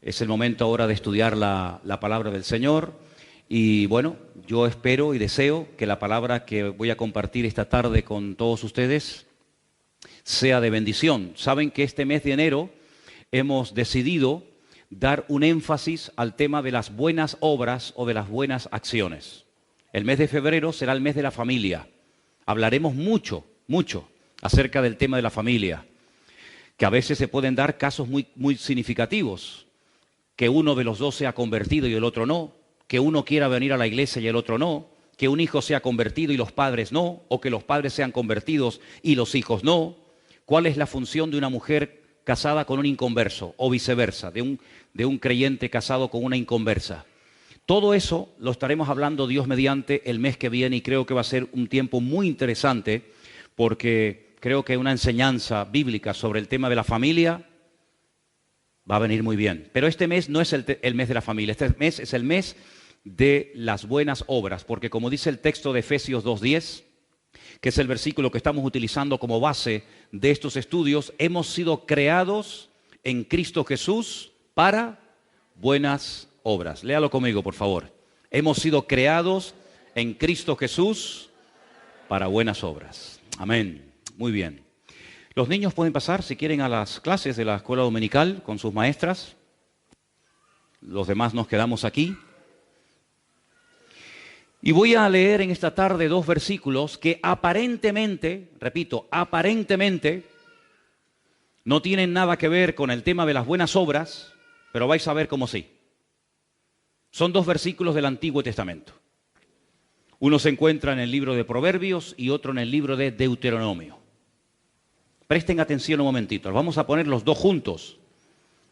Es el momento ahora de estudiar la palabra del Señor y bueno, yo espero y deseo que la palabra que voy a compartir esta tarde con todos ustedes sea de bendición. Saben que este mes de enero hemos decidido dar un énfasis al tema de las buenas obras o de las buenas acciones. El mes de febrero será el mes de la familia. Hablaremos mucho acerca del tema de la familia, que a veces se pueden dar casos muy significativos. Que uno de los dos sea convertido y el otro no, que uno quiera venir a la iglesia y el otro no, que un hijo sea convertido y los padres no, o que los padres sean convertidos y los hijos no. ¿Cuál es la función de una mujer casada con un inconverso o viceversa, de un creyente casado con una inconversa? Todo eso lo estaremos hablando Dios mediante el mes que viene y creo que va a ser un tiempo muy interesante porque creo que una enseñanza bíblica sobre el tema de la familia va a venir muy bien. Pero este mes no es el mes de la familia, este mes es el mes de las buenas obras, porque como dice el texto de Efesios 2:10, que es el versículo que estamos utilizando como base de estos estudios, hemos sido creados en Cristo Jesús para buenas obras. Léalo conmigo, por favor. Hemos sido creados en Cristo Jesús para buenas obras. Amén. Muy bien. Los niños pueden pasar, si quieren, a las clases de la escuela dominical con sus maestras. Los demás nos quedamos aquí. Y voy a leer en esta tarde dos versículos que aparentemente, repito, aparentemente, no tienen nada que ver con el tema de las buenas obras, pero vais a ver cómo sí. Son dos versículos del Antiguo Testamento. Uno se encuentra en el libro de Proverbios y otro en el libro de Deuteronomio. Presten atención un momentito, vamos a poner los dos juntos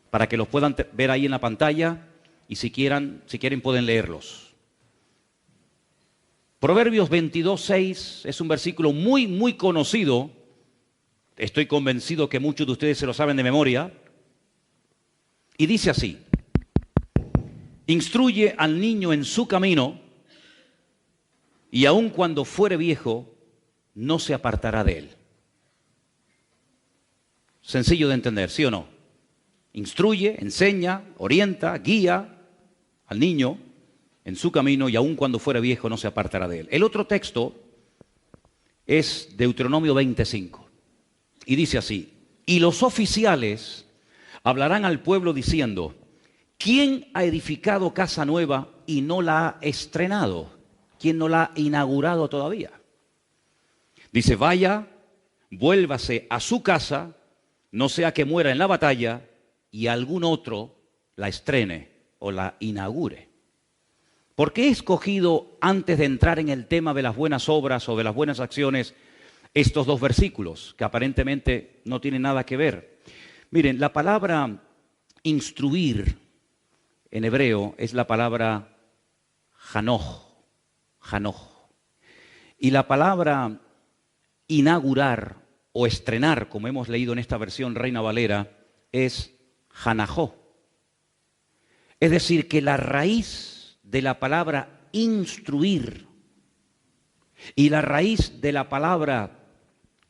para que los puedan ver ahí en la pantalla y si quieren pueden leerlos. Proverbios 22:6 es un versículo muy conocido, estoy convencido que muchos de ustedes se lo saben de memoria, y dice así: instruye al niño en su camino y aun cuando fuere viejo no se apartará de él. Sencillo de entender, ¿sí o no? Instruye, enseña, orienta, guía al niño en su camino y aun cuando fuera viejo no se apartará de él. El otro texto es Deuteronomio 25 y dice así: y los oficiales hablarán al pueblo diciendo, ¿quién ha edificado casa nueva y no la ha estrenado? ¿Quién no la ha inaugurado todavía? Dice, vaya, vuélvase a su casa, no sea que muera en la batalla y algún otro la estrene o la inaugure. ¿Por qué he escogido, antes de entrar en el tema de las buenas obras o de las buenas acciones, estos dos versículos que aparentemente no tienen nada que ver? Miren, la palabra instruir en hebreo es la palabra janoj. Y la palabra inaugurar o estrenar, como hemos leído en esta versión Reina Valera, es janajó. Es decir, que la raíz de la palabra instruir y la raíz de la palabra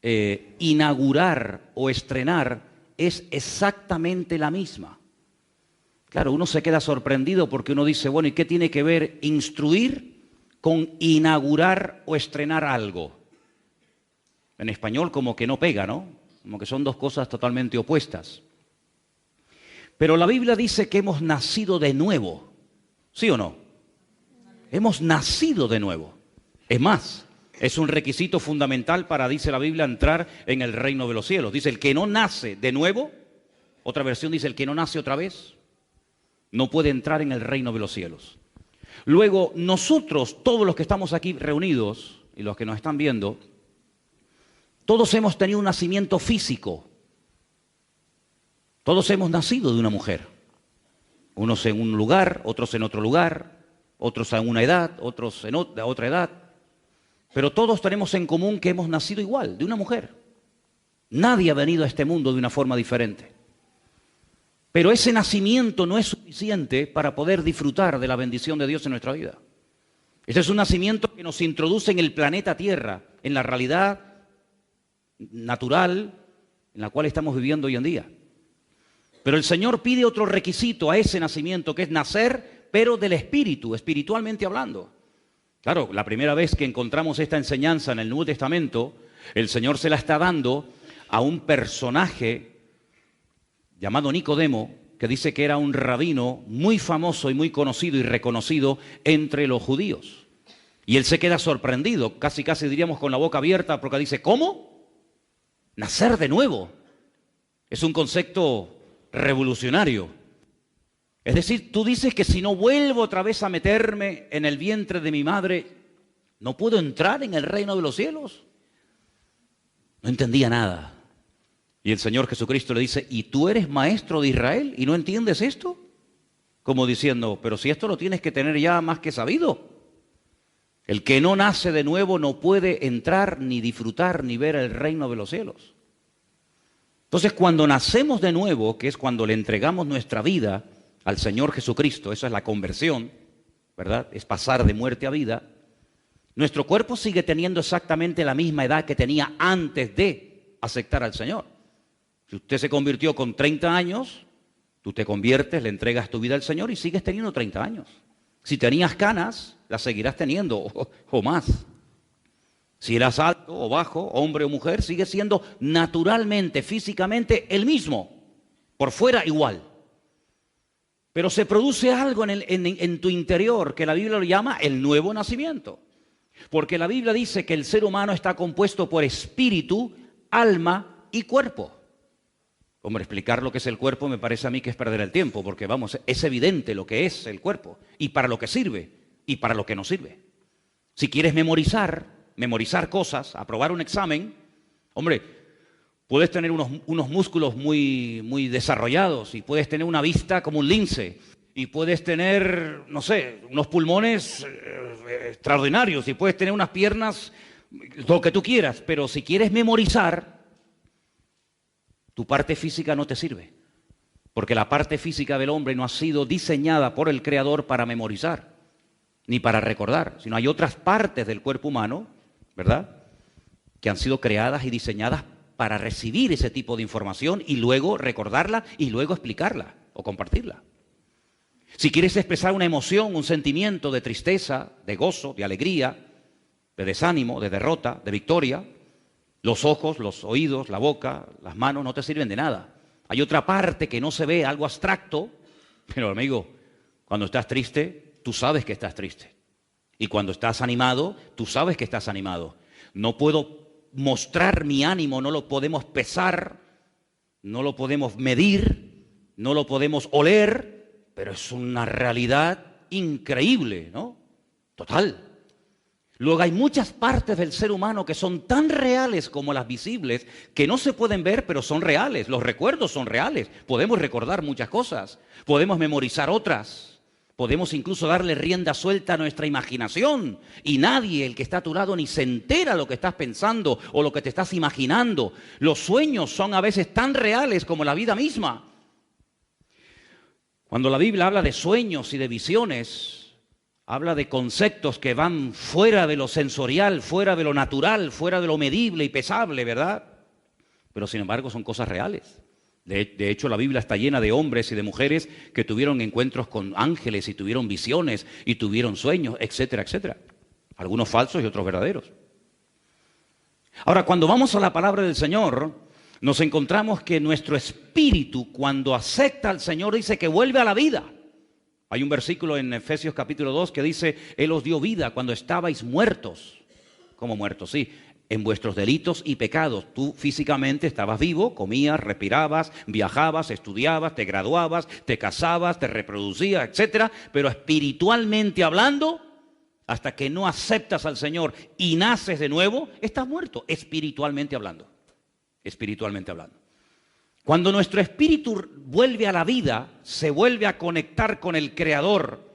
inaugurar o estrenar es exactamente la misma. Claro, uno se queda sorprendido porque uno dice, bueno, ¿y qué tiene que ver instruir con inaugurar o estrenar algo? En español como que no pega, ¿no? Como que son dos cosas totalmente opuestas. Pero la Biblia dice que hemos nacido de nuevo. ¿Sí o no? Hemos nacido de nuevo. Es más, es un requisito fundamental para, dice la Biblia, entrar en el reino de los cielos. Dice, el que no nace de nuevo, otra versión dice, el que no nace otra vez, no puede entrar en el reino de los cielos. Luego, nosotros, todos los que estamos aquí reunidos y los que nos están viendo, todos hemos tenido un nacimiento físico. Todos hemos nacido de una mujer. Unos en un lugar, otros en otro lugar, otros en una edad, otros en otra edad. Pero todos tenemos en común que hemos nacido igual, de una mujer. Nadie ha venido a este mundo de una forma diferente. Pero ese nacimiento no es suficiente para poder disfrutar de la bendición de Dios en nuestra vida. Ese es un nacimiento que nos introduce en el planeta Tierra, en la realidad natural, en la cual estamos viviendo hoy en día. Pero el Señor pide otro requisito a ese nacimiento, que es nacer, pero del Espíritu, espiritualmente hablando. Claro, la primera vez que encontramos esta enseñanza en el Nuevo Testamento, el Señor se la está dando a un personaje llamado Nicodemo, que dice que era un rabino muy famoso y muy conocido y reconocido entre los judíos. Y él se queda sorprendido, casi diríamos con la boca abierta, porque dice, ¿cómo? Nacer de nuevo. Es un concepto revolucionario. Es decir, tú dices que si no vuelvo otra vez a meterme en el vientre de mi madre, ¿no puedo entrar en el reino de los cielos? No entendía nada. Y el Señor Jesucristo le dice, ¿y tú eres maestro de Israel y no entiendes esto? Como diciendo, pero si esto lo tienes que tener ya más que sabido. El que no nace de nuevo no puede entrar, ni disfrutar, ni ver el reino de los cielos. Entonces, cuando nacemos de nuevo, que es cuando le entregamos nuestra vida al Señor Jesucristo, eso es la conversión, ¿verdad? Es pasar de muerte a vida. Nuestro cuerpo sigue teniendo exactamente la misma edad que tenía antes de aceptar al Señor. Si usted se convirtió con 30 años, tú te conviertes, le entregas tu vida al Señor y sigues teniendo 30 años. Si tenías canas, las seguirás teniendo o más. Si eras alto o bajo, hombre o mujer, sigues siendo naturalmente, físicamente el mismo, por fuera igual. Pero se produce algo en tu interior que la Biblia lo llama el nuevo nacimiento. Porque la Biblia dice que el ser humano está compuesto por espíritu, alma y cuerpo. Hombre, explicar lo que es el cuerpo me parece a mí que es perder el tiempo, porque vamos, es evidente lo que es el cuerpo, y para lo que sirve, y para lo que no sirve. Si quieres memorizar cosas, aprobar un examen, hombre, puedes tener unos músculos muy desarrollados, y puedes tener una vista como un lince, y puedes tener, no sé, unos pulmones extraordinarios, y puedes tener unas piernas, lo que tú quieras, pero si quieres memorizar, tu parte física no te sirve, porque la parte física del hombre no ha sido diseñada por el Creador para memorizar, ni para recordar, sino hay otras partes del cuerpo humano, ¿verdad?, que han sido creadas y diseñadas para recibir ese tipo de información y luego recordarla y luego explicarla o compartirla. Si quieres expresar una emoción, un sentimiento de tristeza, de gozo, de alegría, de desánimo, de derrota, de victoria, los ojos, los oídos, la boca, las manos no te sirven de nada. Hay otra parte que no se ve, algo abstracto, pero amigo, cuando estás triste, tú sabes que estás triste. Y cuando estás animado, tú sabes que estás animado. No puedo mostrar mi ánimo, no lo podemos pesar, no lo podemos medir, no lo podemos oler, pero es una realidad increíble, ¿no? Total. Luego hay muchas partes del ser humano que son tan reales como las visibles, que no se pueden ver, pero son reales. Los recuerdos son reales. Podemos recordar muchas cosas, podemos memorizar otras, podemos incluso darle rienda suelta a nuestra imaginación. Y nadie, el que está a tu lado, ni se entera lo que estás pensando o lo que te estás imaginando. Los sueños son a veces tan reales como la vida misma. Cuando la Biblia habla de sueños y de visiones, habla de conceptos que van fuera de lo sensorial, fuera de lo natural, fuera de lo medible y pesable, ¿verdad? Pero sin embargo son cosas reales. De hecho, la Biblia está llena de hombres y de mujeres que tuvieron encuentros con ángeles y tuvieron visiones y tuvieron sueños, etcétera, etcétera. Algunos falsos y otros verdaderos. Ahora, cuando vamos a la palabra del Señor, nos encontramos que nuestro espíritu, cuando acepta al Señor, dice que vuelve a la vida. Hay un versículo en Efesios capítulo 2 que dice, Él os dio vida cuando estabais muertos. ¿Cómo muertos? Sí, en vuestros delitos y pecados. Tú físicamente estabas vivo, comías, respirabas, viajabas, estudiabas, te graduabas, te casabas, te reproducías, etcétera. Pero espiritualmente hablando, hasta que no aceptas al Señor y naces de nuevo, estás muerto, espiritualmente hablando. Espiritualmente hablando. Cuando nuestro espíritu vuelve a la vida, se vuelve a conectar con el Creador,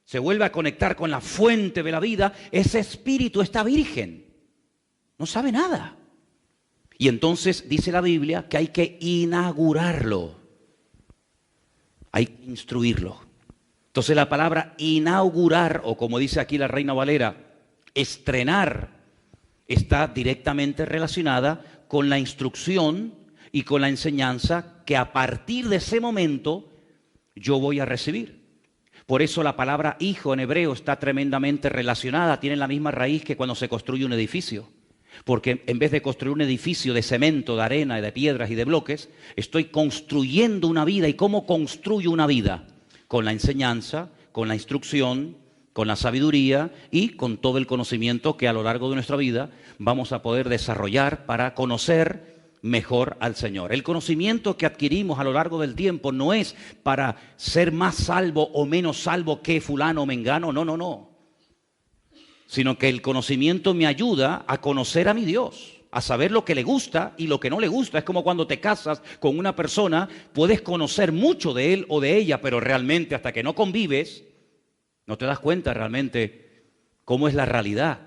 se vuelve a conectar con la fuente de la vida, ese espíritu está virgen, no sabe nada. Y entonces dice la Biblia que hay que inaugurarlo, hay que instruirlo. Entonces la palabra inaugurar, o como dice aquí la Reina Valera, estrenar, está directamente relacionada con la instrucción y con la enseñanza que a partir de ese momento yo voy a recibir. Por eso la palabra hijo en hebreo está tremendamente relacionada, tiene la misma raíz que cuando se construye un edificio. Porque en vez de construir un edificio de cemento, de arena, de piedras y de bloques, estoy construyendo una vida. ¿Y cómo construyo una vida? Con la enseñanza, con la instrucción, con la sabiduría y con todo el conocimiento que a lo largo de nuestra vida vamos a poder desarrollar para conocer mejor al Señor. El conocimiento que adquirimos a lo largo del tiempo no es para ser más salvo o menos salvo que fulano o mengano, no. Sino que el conocimiento me ayuda a conocer a mi Dios, a saber lo que le gusta y lo que no le gusta. Es como cuando te casas con una persona, puedes conocer mucho de él o de ella, pero realmente hasta que no convives, no te das cuenta realmente cómo es la realidad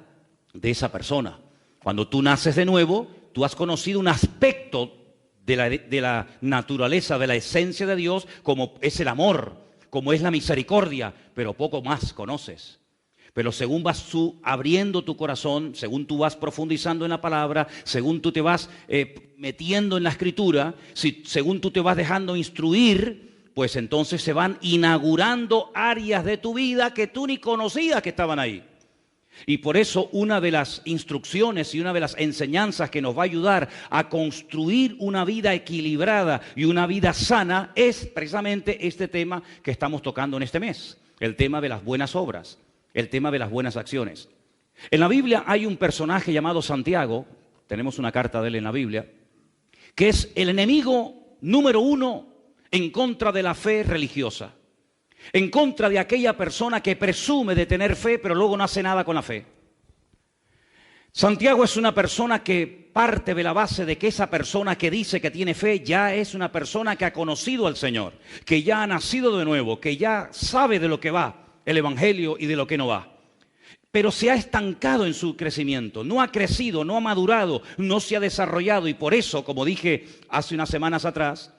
de esa persona. Cuando tú naces de nuevo, tú has conocido un aspecto de la naturaleza, de la esencia de Dios, como es el amor, como es la misericordia, pero poco más conoces. Pero según vas tú abriendo tu corazón, según tú vas profundizando en la palabra, según tú te vas metiendo en la escritura, según tú te vas dejando instruir, pues entonces se van inaugurando áreas de tu vida que tú ni conocías que estaban ahí. Y por eso una de las instrucciones y una de las enseñanzas que nos va a ayudar a construir una vida equilibrada y una vida sana es precisamente este tema que estamos tocando en este mes, el tema de las buenas obras, el tema de las buenas acciones. En la Biblia hay un personaje llamado Santiago, tenemos una carta de él en la Biblia, que es el enemigo número uno en contra de la fe religiosa. En contra de aquella persona que presume de tener fe, pero luego no hace nada con la fe. Santiago es una persona que parte de la base de que esa persona que dice que tiene fe ya es una persona que ha conocido al Señor, que ya ha nacido de nuevo, que ya sabe de lo que va el Evangelio y de lo que no va. Pero se ha estancado en su crecimiento, no ha crecido, no ha madurado, no se ha desarrollado y por eso, como dije hace unas semanas atrás,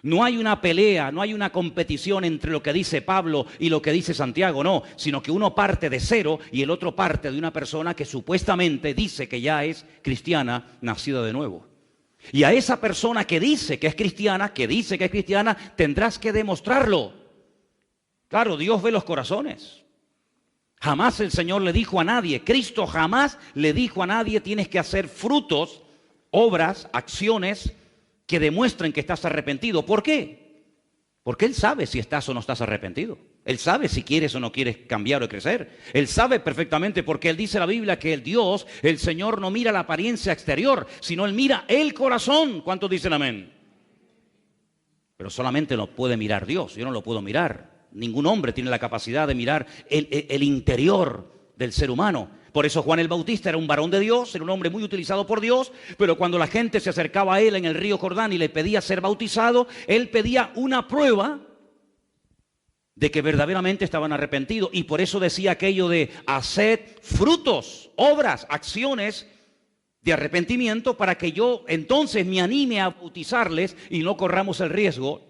no hay una pelea, no hay una competición entre lo que dice Pablo y lo que dice Santiago, no, sino que uno parte de cero y el otro parte de una persona que supuestamente dice que ya es cristiana, nacida de nuevo. Y a esa persona que dice que es cristiana, tendrás que demostrarlo. Claro, Dios ve los corazones. Jamás el Señor le dijo a nadie, Cristo jamás le dijo a nadie, tienes que hacer frutos, obras, acciones que demuestren que estás arrepentido. ¿Por qué? Porque Él sabe si estás o no estás arrepentido. Él sabe si quieres o no quieres cambiar o crecer. Él sabe perfectamente porque Él dice en la Biblia que el Dios, el Señor, no mira la apariencia exterior, sino Él mira el corazón. ¿Cuántos dicen amén? Pero solamente lo puede mirar Dios, yo no lo puedo mirar. Ningún hombre tiene la capacidad de mirar el interior del ser humano. Por eso Juan el Bautista era un varón de Dios, era un hombre muy utilizado por Dios, pero cuando la gente se acercaba a él en el río Jordán y le pedía ser bautizado, él pedía una prueba de que verdaderamente estaban arrepentidos. Y por eso decía aquello de haced frutos, obras, acciones de arrepentimiento para que yo entonces me anime a bautizarles y no corramos el riesgo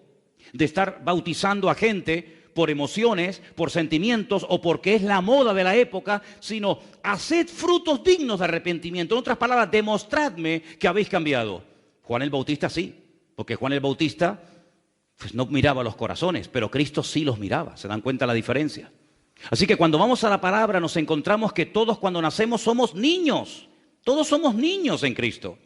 de estar bautizando a gente por emociones, por sentimientos o porque es la moda de la época, sino haced frutos dignos de arrepentimiento. En otras palabras, demostradme que habéis cambiado. Juan el Bautista sí, porque Juan el Bautista pues, no miraba los corazones, pero Cristo sí los miraba. ¿Se dan cuenta la diferencia? Así que cuando vamos a la palabra nos encontramos que todos cuando nacemos somos niños. Todos somos niños en Cristo.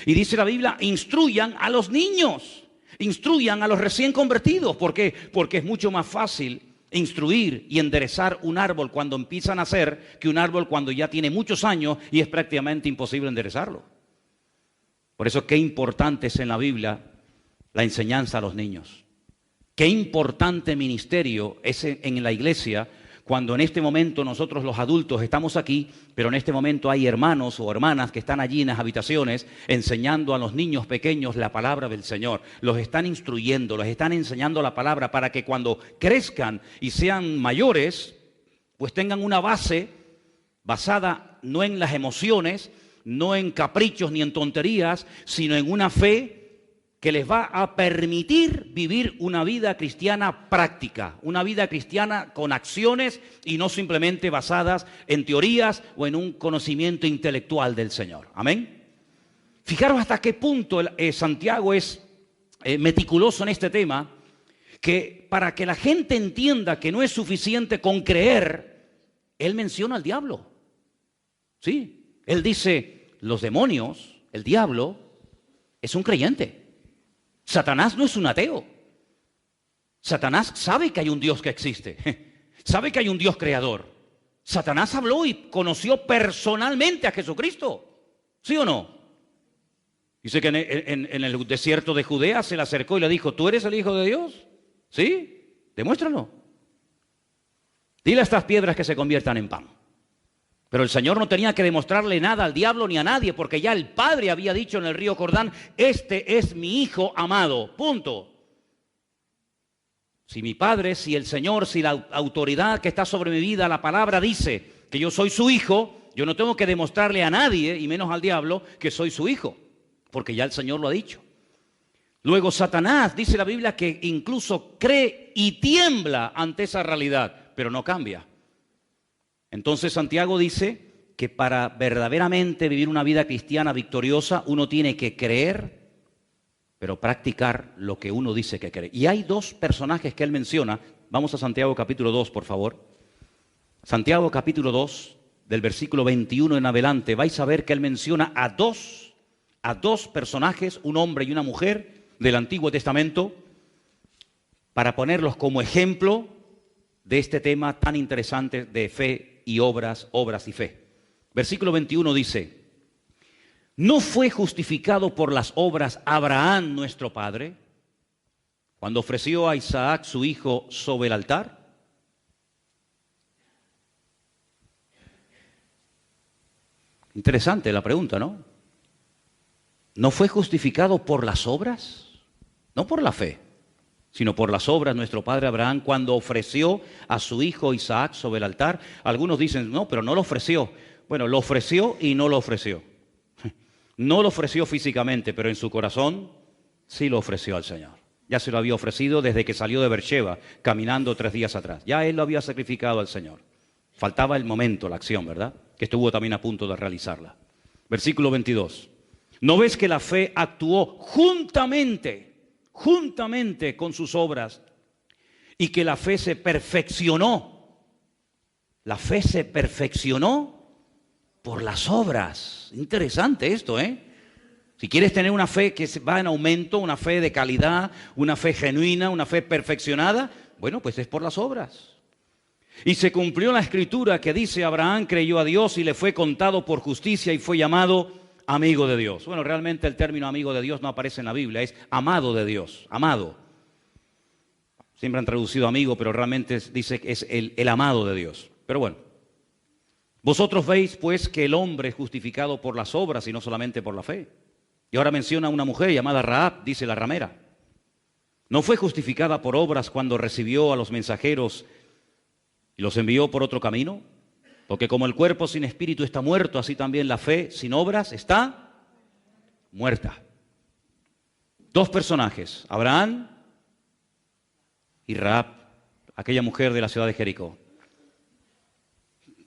Y dice la Biblia, instruyan a los niños. Instruyan a los recién convertidos. ¿Por qué? Porque es mucho más fácil instruir y enderezar un árbol cuando empieza a nacer que un árbol cuando ya tiene muchos años y es prácticamente imposible enderezarlo. Por eso qué importante es en la Biblia la enseñanza a los niños. Qué importante ministerio es en la iglesia cuando en este momento nosotros los adultos estamos aquí, pero en este momento hay hermanos o hermanas que están allí en las habitaciones enseñando a los niños pequeños la palabra del Señor. Los están instruyendo, los están enseñando la palabra para que cuando crezcan y sean mayores, pues tengan una base basada no en las emociones, no en caprichos ni en tonterías, sino en una fe que les va a permitir vivir una vida cristiana práctica, una vida cristiana con acciones y no simplemente basadas en teorías o en un conocimiento intelectual del Señor. Amén. Fijaros hasta qué punto Santiago es meticuloso en este tema, que para que la gente entienda que no es suficiente con creer, él menciona al diablo. Sí, él dice, los demonios, el diablo, es un creyente. Satanás no es un ateo. Satanás sabe que hay un Dios que existe, sabe que hay un Dios creador. Satanás habló y conoció personalmente a Jesucristo, ¿sí o no? Dice que en el desierto de Judea se le acercó y le dijo, ¿tú eres el Hijo de Dios? ¿Sí? Demuéstralo. Dile a estas piedras que se conviertan en pan. Pero el Señor no tenía que demostrarle nada al diablo ni a nadie, porque ya el Padre había dicho en el río Jordán, este es mi Hijo amado, punto. Si mi Padre, si el Señor, si la autoridad que está sobre mi vida, la palabra dice que yo soy su hijo, yo no tengo que demostrarle a nadie, y menos al diablo, que soy su hijo, porque ya el Señor lo ha dicho. Luego Satanás, dice la Biblia, que incluso cree y tiembla ante esa realidad, pero no cambia. Entonces Santiago dice que para verdaderamente vivir una vida cristiana victoriosa, uno tiene que creer, pero practicar lo que uno dice que cree. Y hay dos personajes que él menciona. Vamos a Santiago capítulo 2, por favor. Santiago capítulo 2, del versículo 21 en adelante, vais a ver que él menciona a dos personajes, un hombre y una mujer del Antiguo Testamento, para ponerlos como ejemplo de este tema tan interesante de fe y obras y fe. Versículo 21 dice, ¿no fue justificado por las obras Abraham nuestro padre cuando ofreció a Isaac su hijo sobre el altar? Interesante la pregunta, ¿no? ¿No fue justificado por las obras? No por la fe, sino por las obras nuestro padre Abraham cuando ofreció a su hijo Isaac sobre el altar. Algunos dicen, no, pero no lo ofreció. Bueno, lo ofreció y no lo ofreció. No lo ofreció físicamente, pero en su corazón sí lo ofreció al Señor. Ya se lo había ofrecido desde que salió de Beersheba, caminando 3 días atrás. Ya él lo había sacrificado al Señor. Faltaba el momento, la acción, ¿verdad? Que estuvo también a punto de realizarla. Versículo 22. ¿No ves que la fe actuó juntamente con sus obras y que la fe se perfeccionó? La fe se perfeccionó por las obras. Interesante esto, ¿eh? Si quieres tener una fe que va en aumento, una fe de calidad, una fe genuina, una fe perfeccionada, bueno, pues es por las obras. Y se cumplió la escritura que dice, Abraham creyó a Dios y le fue contado por justicia y fue llamado amigo de Dios. Bueno, realmente el término amigo de Dios no aparece en la Biblia, es amado de Dios, amado. Siempre han traducido amigo, pero realmente dice que es el amado de Dios. Pero bueno, vosotros veis pues que el hombre es justificado por las obras y no solamente por la fe. Y ahora menciona a una mujer llamada Rahab, dice la ramera. ¿No fue justificada por obras cuando recibió a los mensajeros y los envió por otro camino? Porque como el cuerpo sin espíritu está muerto, así también la fe sin obras está muerta. 2 personajes, Abraham y Rahab, aquella mujer de la ciudad de Jericó.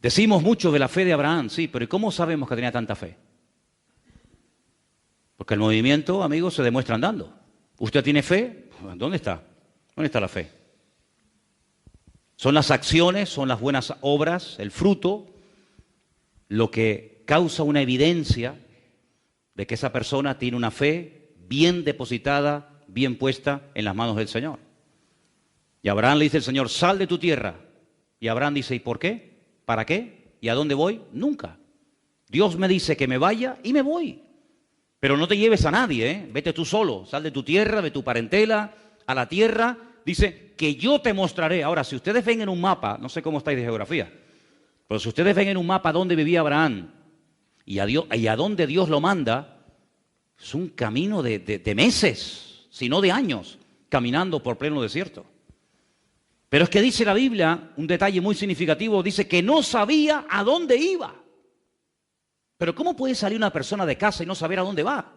Decimos mucho de la fe de Abraham, sí, pero ¿y cómo sabemos que tenía tanta fe? Porque el movimiento, amigos, se demuestra andando. ¿Usted tiene fe? ¿Dónde está? ¿Dónde está la fe? Son las acciones, son las buenas obras, el fruto, lo que causa una evidencia de que esa persona tiene una fe bien depositada, bien puesta en las manos del Señor. Y a Abraham le dice el Señor, sal de tu tierra. Y Abraham dice, ¿y por qué? ¿Para qué? ¿Y a dónde voy? Nunca. Dios me dice que me vaya y me voy. Pero no te lleves a nadie, ¿eh? Vete tú solo, sal de tu tierra, de tu parentela, a la tierra. Dice que yo te mostraré. Ahora, si ustedes ven en un mapa, no sé cómo estáis de geografía, pero si ustedes ven en un mapa dónde vivía Abraham y a dónde Dios lo manda, es un camino de meses, si no de años, caminando por pleno desierto. Pero es que dice la Biblia, un detalle muy significativo, dice que no sabía a dónde iba. Pero ¿cómo puede salir una persona de casa y no saber a dónde va?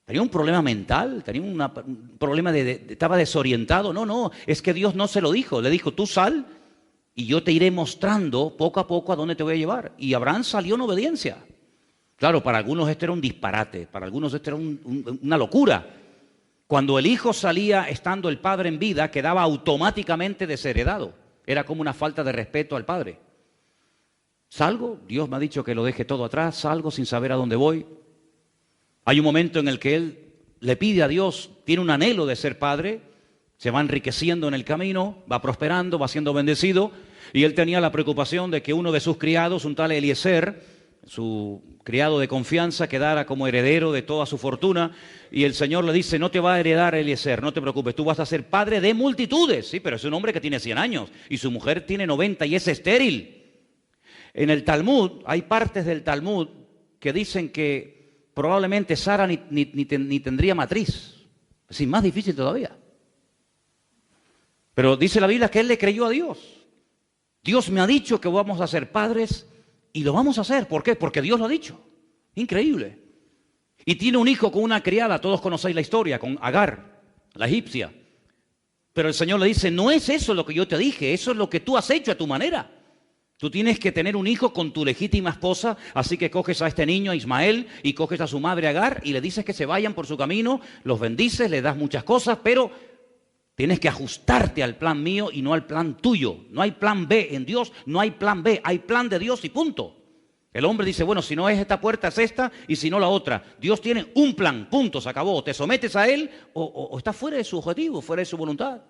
¿Tenía un problema mental? ¿Tenía un problema estaba desorientado? No, es que Dios no se lo dijo. Le dijo, tú sal y yo te iré mostrando poco a poco a dónde te voy a llevar. Y Abraham salió en obediencia. Claro, para algunos esto era un disparate, para algunos esto era una locura. Cuando el hijo salía estando el padre en vida, quedaba automáticamente desheredado. Era como una falta de respeto al padre. Salgo, Dios me ha dicho que lo deje todo atrás, salgo sin saber a dónde voy. Hay un momento en el que él le pide a Dios, tiene un anhelo de ser padre, se va enriqueciendo en el camino, va prosperando, va siendo bendecido, y él tenía la preocupación de que uno de sus criados, un tal Eliezer, su criado de confianza, quedara como heredero de toda su fortuna, y el Señor le dice, no te va a heredar Eliezer, no te preocupes, tú vas a ser padre de multitudes. Sí, pero es un hombre que tiene 100 años, y su mujer tiene 90 y es estéril. En el Talmud, hay partes del Talmud que dicen que probablemente Sara ni tendría matriz. Es decir, más difícil todavía. Pero dice la Biblia que él le creyó a Dios. Dios me ha dicho que vamos a ser padres y lo vamos a hacer. ¿Por qué? Porque Dios lo ha dicho. Increíble. Y tiene un hijo con una criada, todos conocéis la historia, con Agar, la egipcia. Pero el Señor le dice, no es eso lo que yo te dije, eso es lo que tú has hecho a tu manera. Tú tienes que tener un hijo con tu legítima esposa, así que coges a este niño, a Ismael, y coges a su madre Agar, y le dices que se vayan por su camino, los bendices, le das muchas cosas, pero tienes que ajustarte al plan mío y no al plan tuyo. No hay plan B en Dios, no hay plan B, hay plan de Dios y punto. El hombre dice, bueno, si no es esta puerta es esta, y si no la otra. Dios tiene un plan, punto, se acabó. Te sometes a él o estás fuera de su objetivo, fuera de su voluntad.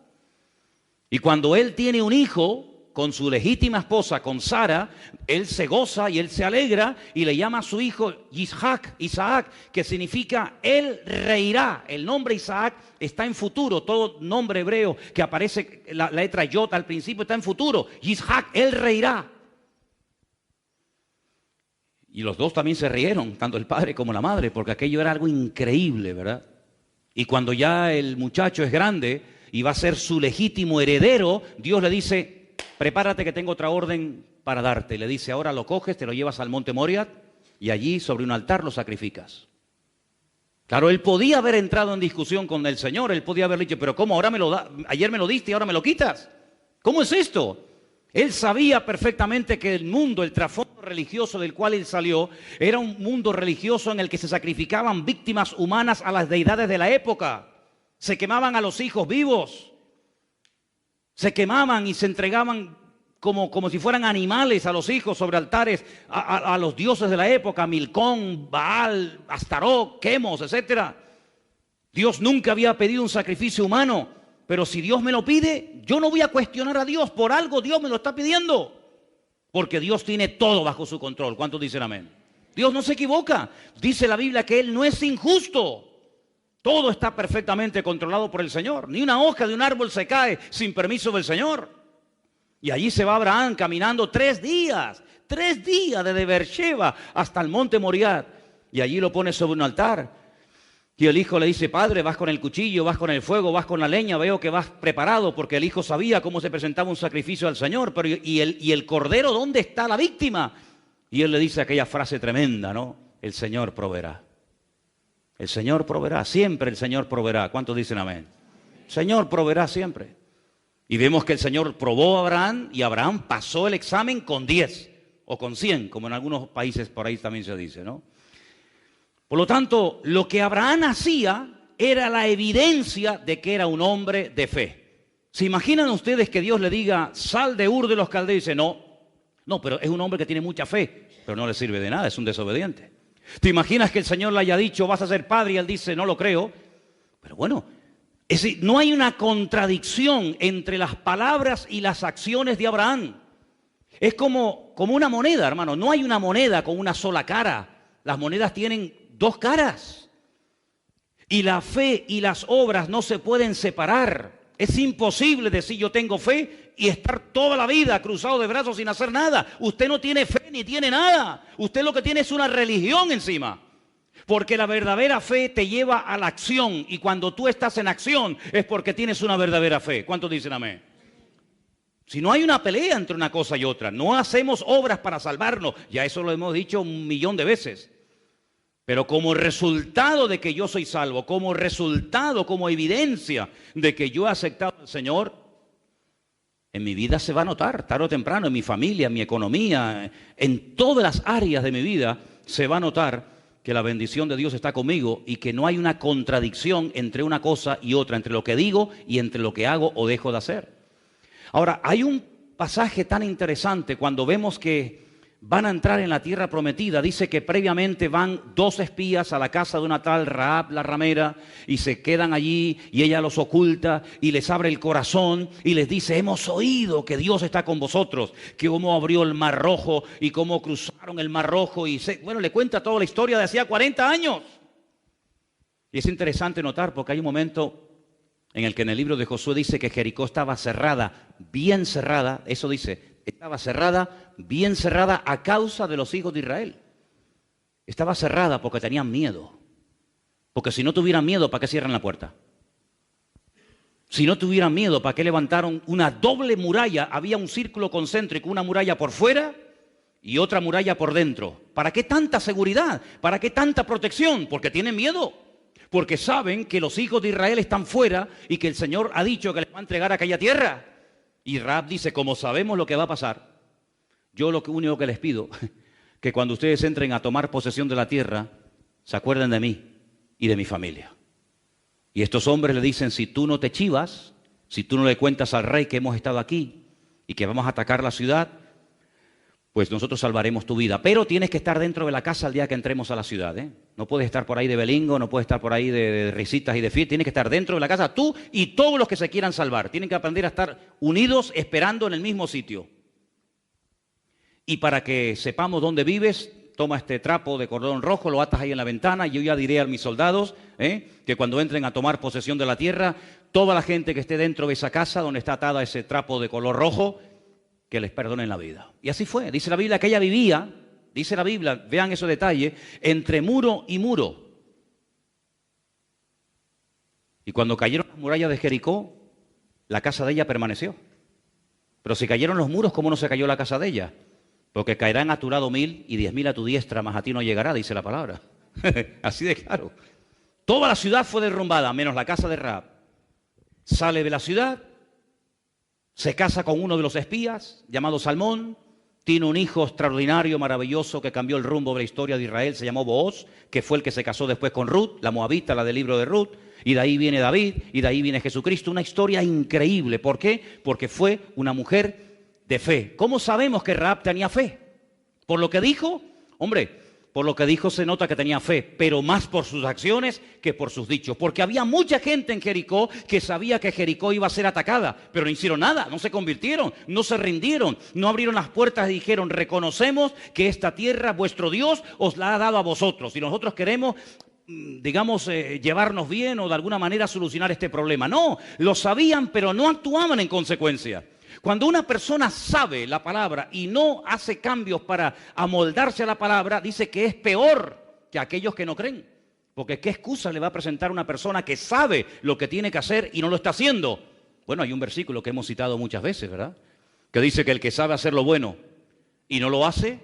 Y cuando él tiene un hijo con su legítima esposa, con Sara, él se goza y él se alegra y le llama a su hijo Isaac, que significa él reirá. El nombre Isaac está en futuro, todo nombre hebreo que aparece, la letra Yod al principio está en futuro. Isaac, él reirá. Y los dos también se rieron, tanto el padre como la madre, porque aquello era algo increíble, ¿verdad? Y cuando ya el muchacho es grande y va a ser su legítimo heredero, Dios le dice, prepárate que tengo otra orden para darte. Le dice, ahora lo coges, te lo llevas al monte Moriah y allí sobre un altar lo sacrificas. Claro, él podía haber entrado en discusión con el Señor, él podía haber dicho, pero ¿cómo ahora ayer me lo diste y ahora me lo quitas? ¿Cómo es esto? Él sabía perfectamente que el mundo, el trasfondo religioso del cual él salió, era un mundo religioso en el que se sacrificaban víctimas humanas a las deidades de la época. Se quemaban a los hijos vivos. Se quemaban y se entregaban como si fueran animales a los hijos sobre altares a los dioses de la época, Milcón, Baal, Astarot, Quemos, etc. Dios nunca había pedido un sacrificio humano, pero si Dios me lo pide, yo no voy a cuestionar a Dios, por algo Dios me lo está pidiendo, porque Dios tiene todo bajo su control. ¿Cuántos dicen amén? Dios no se equivoca, dice la Biblia que Él no es injusto. Todo está perfectamente controlado por el Señor. Ni una hoja de un árbol se cae sin permiso del Señor. Y allí se va Abraham caminando 3 días desde Beersheba hasta el monte Moriah. Y allí lo pone sobre un altar. Y el hijo le dice, padre, vas con el cuchillo, vas con el fuego, vas con la leña, veo que vas preparado, porque el hijo sabía cómo se presentaba un sacrificio al Señor. Pero ¿y el cordero dónde está la víctima? Y él le dice aquella frase tremenda, ¿no? El Señor proveerá. El Señor proveerá, siempre el Señor proveerá. ¿Cuántos dicen amén? El Señor proveerá siempre. Y vemos que el Señor probó a Abraham y Abraham pasó el examen con 10 o con 100, como en algunos países por ahí también se dice, ¿no? Por lo tanto, lo que Abraham hacía era la evidencia de que era un hombre de fe. ¿Se imaginan ustedes que Dios le diga, sal de Ur de los Caldeos? Y dice, no, pero es un hombre que tiene mucha fe, pero no le sirve de nada, es un desobediente. ¿Te imaginas que el Señor le haya dicho, vas a ser padre? Y él dice, no lo creo. Pero bueno, es decir, no hay una contradicción entre las palabras y las acciones de Abraham. Es como una moneda, hermano. No hay una moneda con una sola cara. Las monedas tienen 2 caras. Y la fe y las obras no se pueden separar. Es imposible decir yo tengo fe y estar toda la vida cruzado de brazos sin hacer nada. Usted no tiene fe ni tiene nada. Usted lo que tiene es una religión encima. Porque la verdadera fe te lleva a la acción. Y cuando tú estás en acción es porque tienes una verdadera fe. ¿Cuántos dicen amén? Si no hay una pelea entre una cosa y otra, no hacemos obras para salvarnos. Ya eso lo hemos dicho 1.000.000 de veces. Pero como resultado de que yo soy salvo, como resultado, como evidencia de que yo he aceptado al Señor, en mi vida se va a notar, tarde o temprano, en mi familia, en mi economía, en todas las áreas de mi vida, se va a notar que la bendición de Dios está conmigo y que no hay una contradicción entre una cosa y otra, entre lo que digo y entre lo que hago o dejo de hacer. Ahora, hay un pasaje tan interesante cuando vemos que van a entrar en la tierra prometida. Dice que previamente van 2 espías a la casa de una tal Rahab la ramera y se quedan allí y ella los oculta y les abre el corazón y les dice: hemos oído que Dios está con vosotros, que cómo abrió el Mar Rojo y cómo cruzaron el Mar Rojo y bueno, le cuenta toda la historia de hacía 40 años. Y es interesante notar porque hay un momento en el que en el libro de Josué dice que Jericó estaba cerrada, bien cerrada, eso dice, estaba cerrada, bien cerrada a causa de los hijos de Israel. Estaba cerrada porque tenían miedo. Porque si no tuvieran miedo, ¿para qué cierran la puerta? Si no tuvieran miedo, ¿para qué levantaron una doble muralla? Había un círculo concéntrico, una muralla por fuera y otra muralla por dentro. ¿Para qué tanta seguridad? ¿Para qué tanta protección? Porque tienen miedo. Porque saben que los hijos de Israel están fuera y que el Señor ha dicho que les va a entregar aquella tierra. Y Rahab dice: como sabemos lo que va a pasar, yo lo único que les pido, que cuando ustedes entren a tomar posesión de la tierra, se acuerden de mí y de mi familia. Y estos hombres le dicen: si tú no te chivas, si tú no le cuentas al rey que hemos estado aquí y que vamos a atacar la ciudad, pues nosotros salvaremos tu vida. Pero tienes que estar dentro de la casa el día que entremos a la ciudad, ¿eh? No puedes estar por ahí de belingo, no puedes estar por ahí de risitas y de fiestas. Tienes que estar dentro de la casa, tú y todos los que se quieran salvar. Tienen que aprender a estar unidos, esperando en el mismo sitio. Y para que sepamos dónde vives, toma este trapo de cordón rojo, lo atas ahí en la ventana, y yo ya diré a mis soldados que cuando entren a tomar posesión de la tierra, toda la gente que esté dentro de esa casa donde está atada ese trapo de color rojo, que les perdonen la vida. Y así fue. Dice la Biblia que ella vivía, dice la Biblia, vean esos detalles, entre muro y muro. Y cuando cayeron las murallas de Jericó, la casa de ella permaneció. Pero si cayeron los muros, ¿cómo no se cayó la casa de ella? Porque caerán a tu lado 1000 y 10.000 a tu diestra, mas a ti no llegará, dice la palabra. Así de claro. Toda la ciudad fue derrumbada, menos la casa de Rahab. Sale de la ciudad, se casa con uno de los espías, llamado Salmón, tiene un hijo extraordinario, maravilloso, que cambió el rumbo de la historia de Israel, se llamó Booz, que fue el que se casó después con Ruth, la moabita, la del libro de Ruth, y de ahí viene David, y de ahí viene Jesucristo, una historia increíble. ¿Por qué? Porque fue una mujer de fe. ¿Cómo sabemos que Rahab tenía fe? ¿Por lo que dijo? Hombre, por lo que dijo se nota que tenía fe, pero más por sus acciones que por sus dichos. Porque había mucha gente en Jericó que sabía que Jericó iba a ser atacada, pero no hicieron nada, no se convirtieron, no se rindieron, no abrieron las puertas y dijeron: reconocemos que esta tierra, vuestro Dios, os la ha dado a vosotros y nosotros queremos, digamos, llevarnos bien o de alguna manera solucionar este problema. No, lo sabían, pero no actuaban en consecuencia. Cuando una persona sabe la palabra y no hace cambios para amoldarse a la palabra, dice que es peor que aquellos que no creen. Porque ¿qué excusa le va a presentar una persona que sabe lo que tiene que hacer y no lo está haciendo? Bueno, hay un versículo que hemos citado muchas veces, ¿verdad? Que dice que el que sabe hacer lo bueno y no lo hace,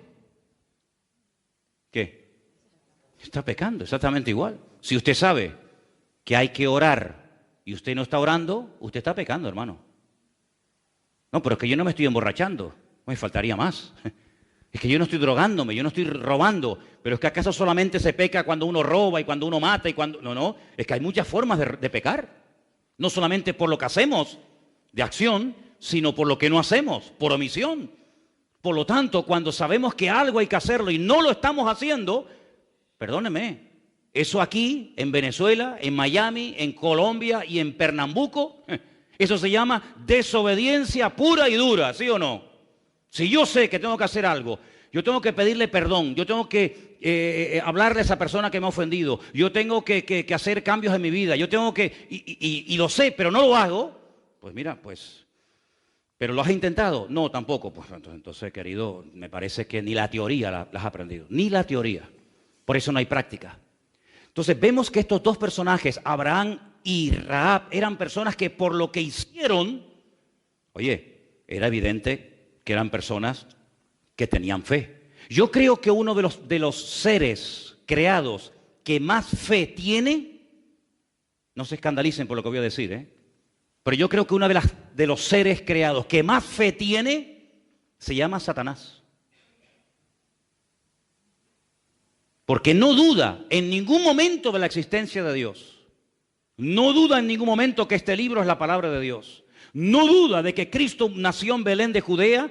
¿qué? Está pecando, exactamente igual. Si usted sabe que hay que orar y usted no está orando, usted está pecando, hermano. No, pero es que yo no me estoy emborrachando, me faltaría más. Es que yo no estoy drogándome, yo no estoy robando, pero es que ¿acaso solamente se peca cuando uno roba y cuando uno mata y cuando...? No, no, es que hay muchas formas de pecar. No solamente por lo que hacemos de acción, sino por lo que no hacemos, por omisión. Por lo tanto, cuando sabemos que algo hay que hacerlo y no lo estamos haciendo, perdóneme, eso aquí, en Venezuela, en Miami, en Colombia y en Pernambuco... Eso se llama desobediencia pura y dura, ¿sí o no? Si yo sé que tengo que hacer algo, yo tengo que pedirle perdón, yo tengo que hablarle a esa persona que me ha ofendido, yo tengo que hacer cambios en mi vida, yo tengo que, y lo sé, pero no lo hago, pues mira, pues, ¿pero lo has intentado? No, tampoco. Pues entonces, querido, me parece que ni la teoría la has aprendido, ni la teoría. Por eso no hay práctica. Entonces vemos que estos dos personajes, Abraham y Rahab, eran personas que por lo que hicieron, oye, era evidente que eran personas que tenían fe. Yo creo que uno de los seres creados que más fe tiene, no se escandalicen por lo que voy a decir, pero yo creo que uno de los seres creados que más fe tiene se llama Satanás. Porque no duda en ningún momento de la existencia de Dios. No duda en ningún momento que este libro es la palabra de Dios. No duda de que Cristo nació en Belén de Judea,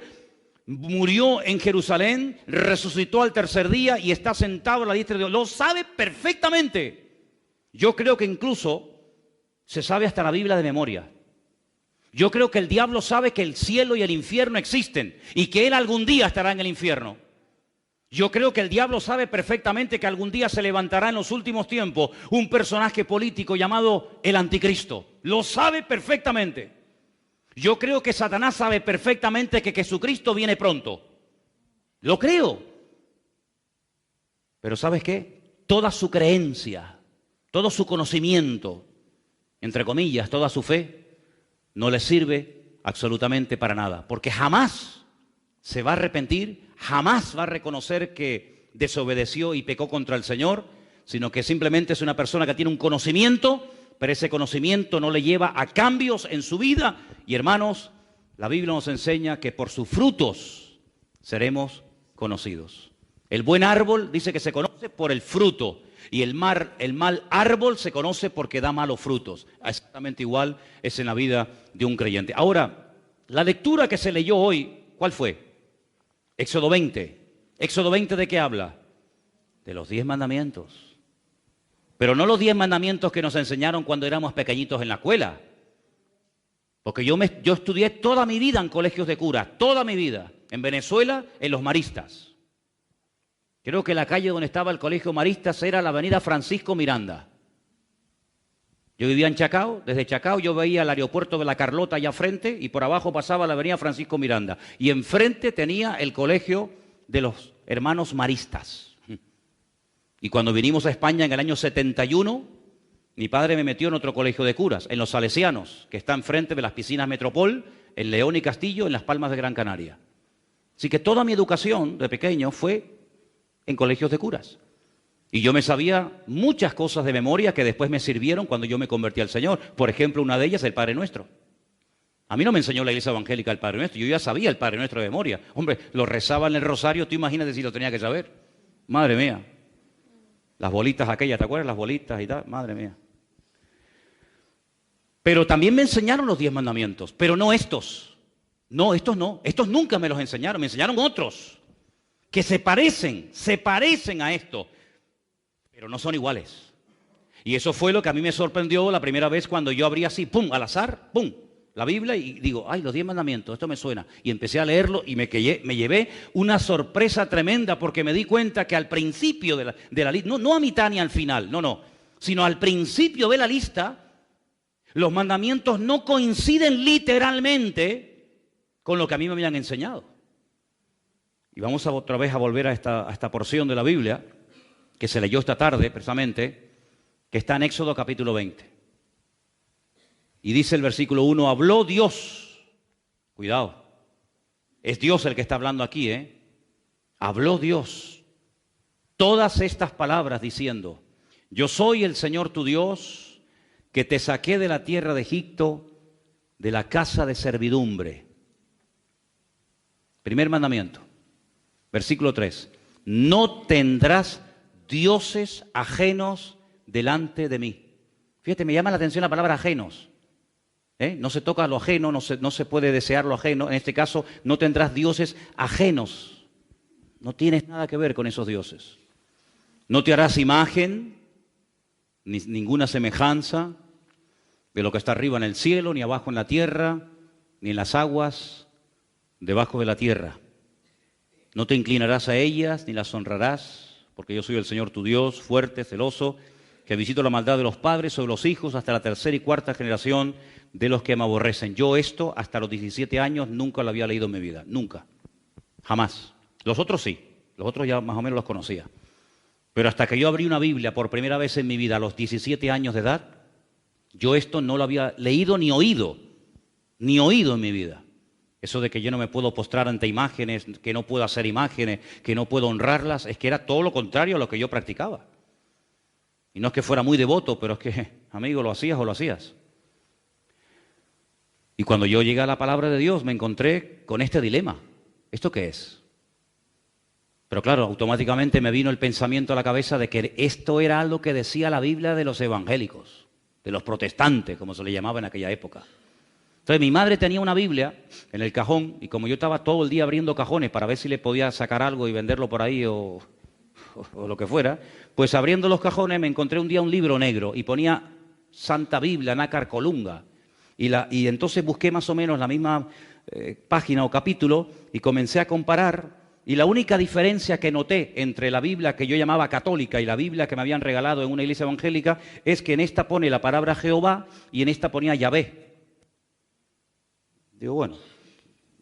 murió en Jerusalén, resucitó al tercer día y está sentado a la diestra de Dios. Lo sabe perfectamente. Yo creo que incluso se sabe hasta la Biblia de memoria. Yo creo que el diablo sabe que el cielo y el infierno existen y que él algún día estará en el infierno. Yo creo que el diablo sabe perfectamente que algún día se levantará en los últimos tiempos un personaje político llamado el anticristo. Lo sabe perfectamente. Yo creo que Satanás sabe perfectamente que Jesucristo viene pronto. Lo creo. Pero ¿sabes qué? Toda su creencia, todo su conocimiento, entre comillas, toda su fe, no le sirve absolutamente para nada. Porque jamás se va a arrepentir, jamás va a reconocer que desobedeció y pecó contra el Señor, sino que simplemente es una persona que tiene un conocimiento, pero ese conocimiento no le lleva a cambios en su vida. Y hermanos, la Biblia nos enseña que por sus frutos seremos conocidos. El buen árbol dice que se conoce por el fruto, y el mal árbol se conoce porque da malos frutos. Exactamente igual es en la vida de un creyente. Ahora, la lectura que se leyó hoy, ¿cuál fue? Éxodo 20. ¿Éxodo 20 de qué habla? De los 10 mandamientos. Pero no los 10 mandamientos que nos enseñaron cuando éramos pequeñitos en la escuela. Porque yo estudié toda mi vida en colegios de curas, toda mi vida. En Venezuela, en los maristas. Creo que la calle donde estaba el colegio maristas era la avenida Francisco Miranda. Yo vivía en Chacao, desde Chacao yo veía el aeropuerto de La Carlota allá frente y por abajo pasaba la avenida Francisco Miranda. Y enfrente tenía el colegio de los hermanos maristas. Y cuando vinimos a España en el año 71, mi padre me metió en otro colegio de curas, en los Salesianos, que está enfrente de las piscinas Metropol, en León y Castillo, en Las Palmas de Gran Canaria. Así que toda mi educación de pequeño fue en colegios de curas. Y yo me sabía muchas cosas de memoria que después me sirvieron cuando yo me convertí al Señor. Por ejemplo, una de ellas, el Padre Nuestro. A mí no me enseñó la Iglesia Evangélica el Padre Nuestro, yo ya sabía el Padre Nuestro de memoria. Hombre, lo rezaba en el rosario, tú imagínate si lo tenía que saber. Madre mía. Las bolitas aquellas, ¿te acuerdas? Las bolitas y tal, madre mía. Pero también me enseñaron los 10 mandamientos, pero no estos. No, estos no. Estos nunca me los enseñaron, me enseñaron otros que se parecen a esto, pero no son iguales. Y eso fue lo que a mí me sorprendió la primera vez cuando yo abrí así, pum, al azar, pum, la Biblia y digo, ay, los 10 mandamientos, esto me suena. Y empecé a leerlo y me llevé una sorpresa tremenda porque me di cuenta que al principio de la lista, no a mitad ni al final, no, sino al principio de la lista, los mandamientos no coinciden literalmente con lo que a mí me habían enseñado. Y vamos otra vez a volver a esta porción de la Biblia que se leyó esta tarde, precisamente, que está en Éxodo capítulo 20. Y dice el versículo 1, habló Dios. Cuidado, es Dios el que está hablando aquí, ¿eh? Habló Dios todas estas palabras diciendo, yo soy el Señor tu Dios, que te saqué de la tierra de Egipto, de la casa de servidumbre. Primer mandamiento. Versículo 3, no tendrás dioses ajenos delante de mí. Fíjate, me llama la atención la palabra ajenos. No se toca lo ajeno, no se puede desear lo ajeno. En este caso, no tendrás dioses ajenos. No tienes nada que ver con esos dioses. No te harás imagen, ni ninguna semejanza de lo que está arriba en el cielo, ni abajo en la tierra, ni en las aguas debajo de la tierra. No te inclinarás a ellas, ni las honrarás, porque yo soy el Señor tu Dios, fuerte, celoso, que visito la maldad de los padres sobre los hijos hasta la tercera y cuarta generación de los que me aborrecen. Yo esto, hasta los 17 años, nunca lo había leído en mi vida, nunca, jamás. Los otros sí, los otros ya más o menos los conocía. Pero hasta que yo abrí una Biblia por primera vez en mi vida a los 17 años de edad, yo esto no lo había leído ni oído en mi vida. Eso de que yo no me puedo postrar ante imágenes, que no puedo hacer imágenes, que no puedo honrarlas, es que era todo lo contrario a lo que yo practicaba. Y no es que fuera muy devoto, pero es que, amigo, lo hacías o lo hacías. Y cuando yo llegué a la palabra de Dios me encontré con este dilema. ¿Esto qué es? Pero claro, automáticamente me vino el pensamiento a la cabeza de que esto era algo que decía la Biblia de los evangélicos, de los protestantes, como se le llamaba en aquella época. Entonces mi madre tenía una Biblia en el cajón y como yo estaba todo el día abriendo cajones para ver si le podía sacar algo y venderlo por ahí o lo que fuera, pues abriendo los cajones me encontré un día un libro negro y ponía Santa Biblia, Nácar Colunga. Y entonces busqué más o menos la misma página o capítulo y comencé a comparar. Y la única diferencia que noté entre la Biblia que yo llamaba católica y la Biblia que me habían regalado en una iglesia evangélica es que en esta pone la palabra Jehová y en esta ponía Yahvé. Digo, bueno,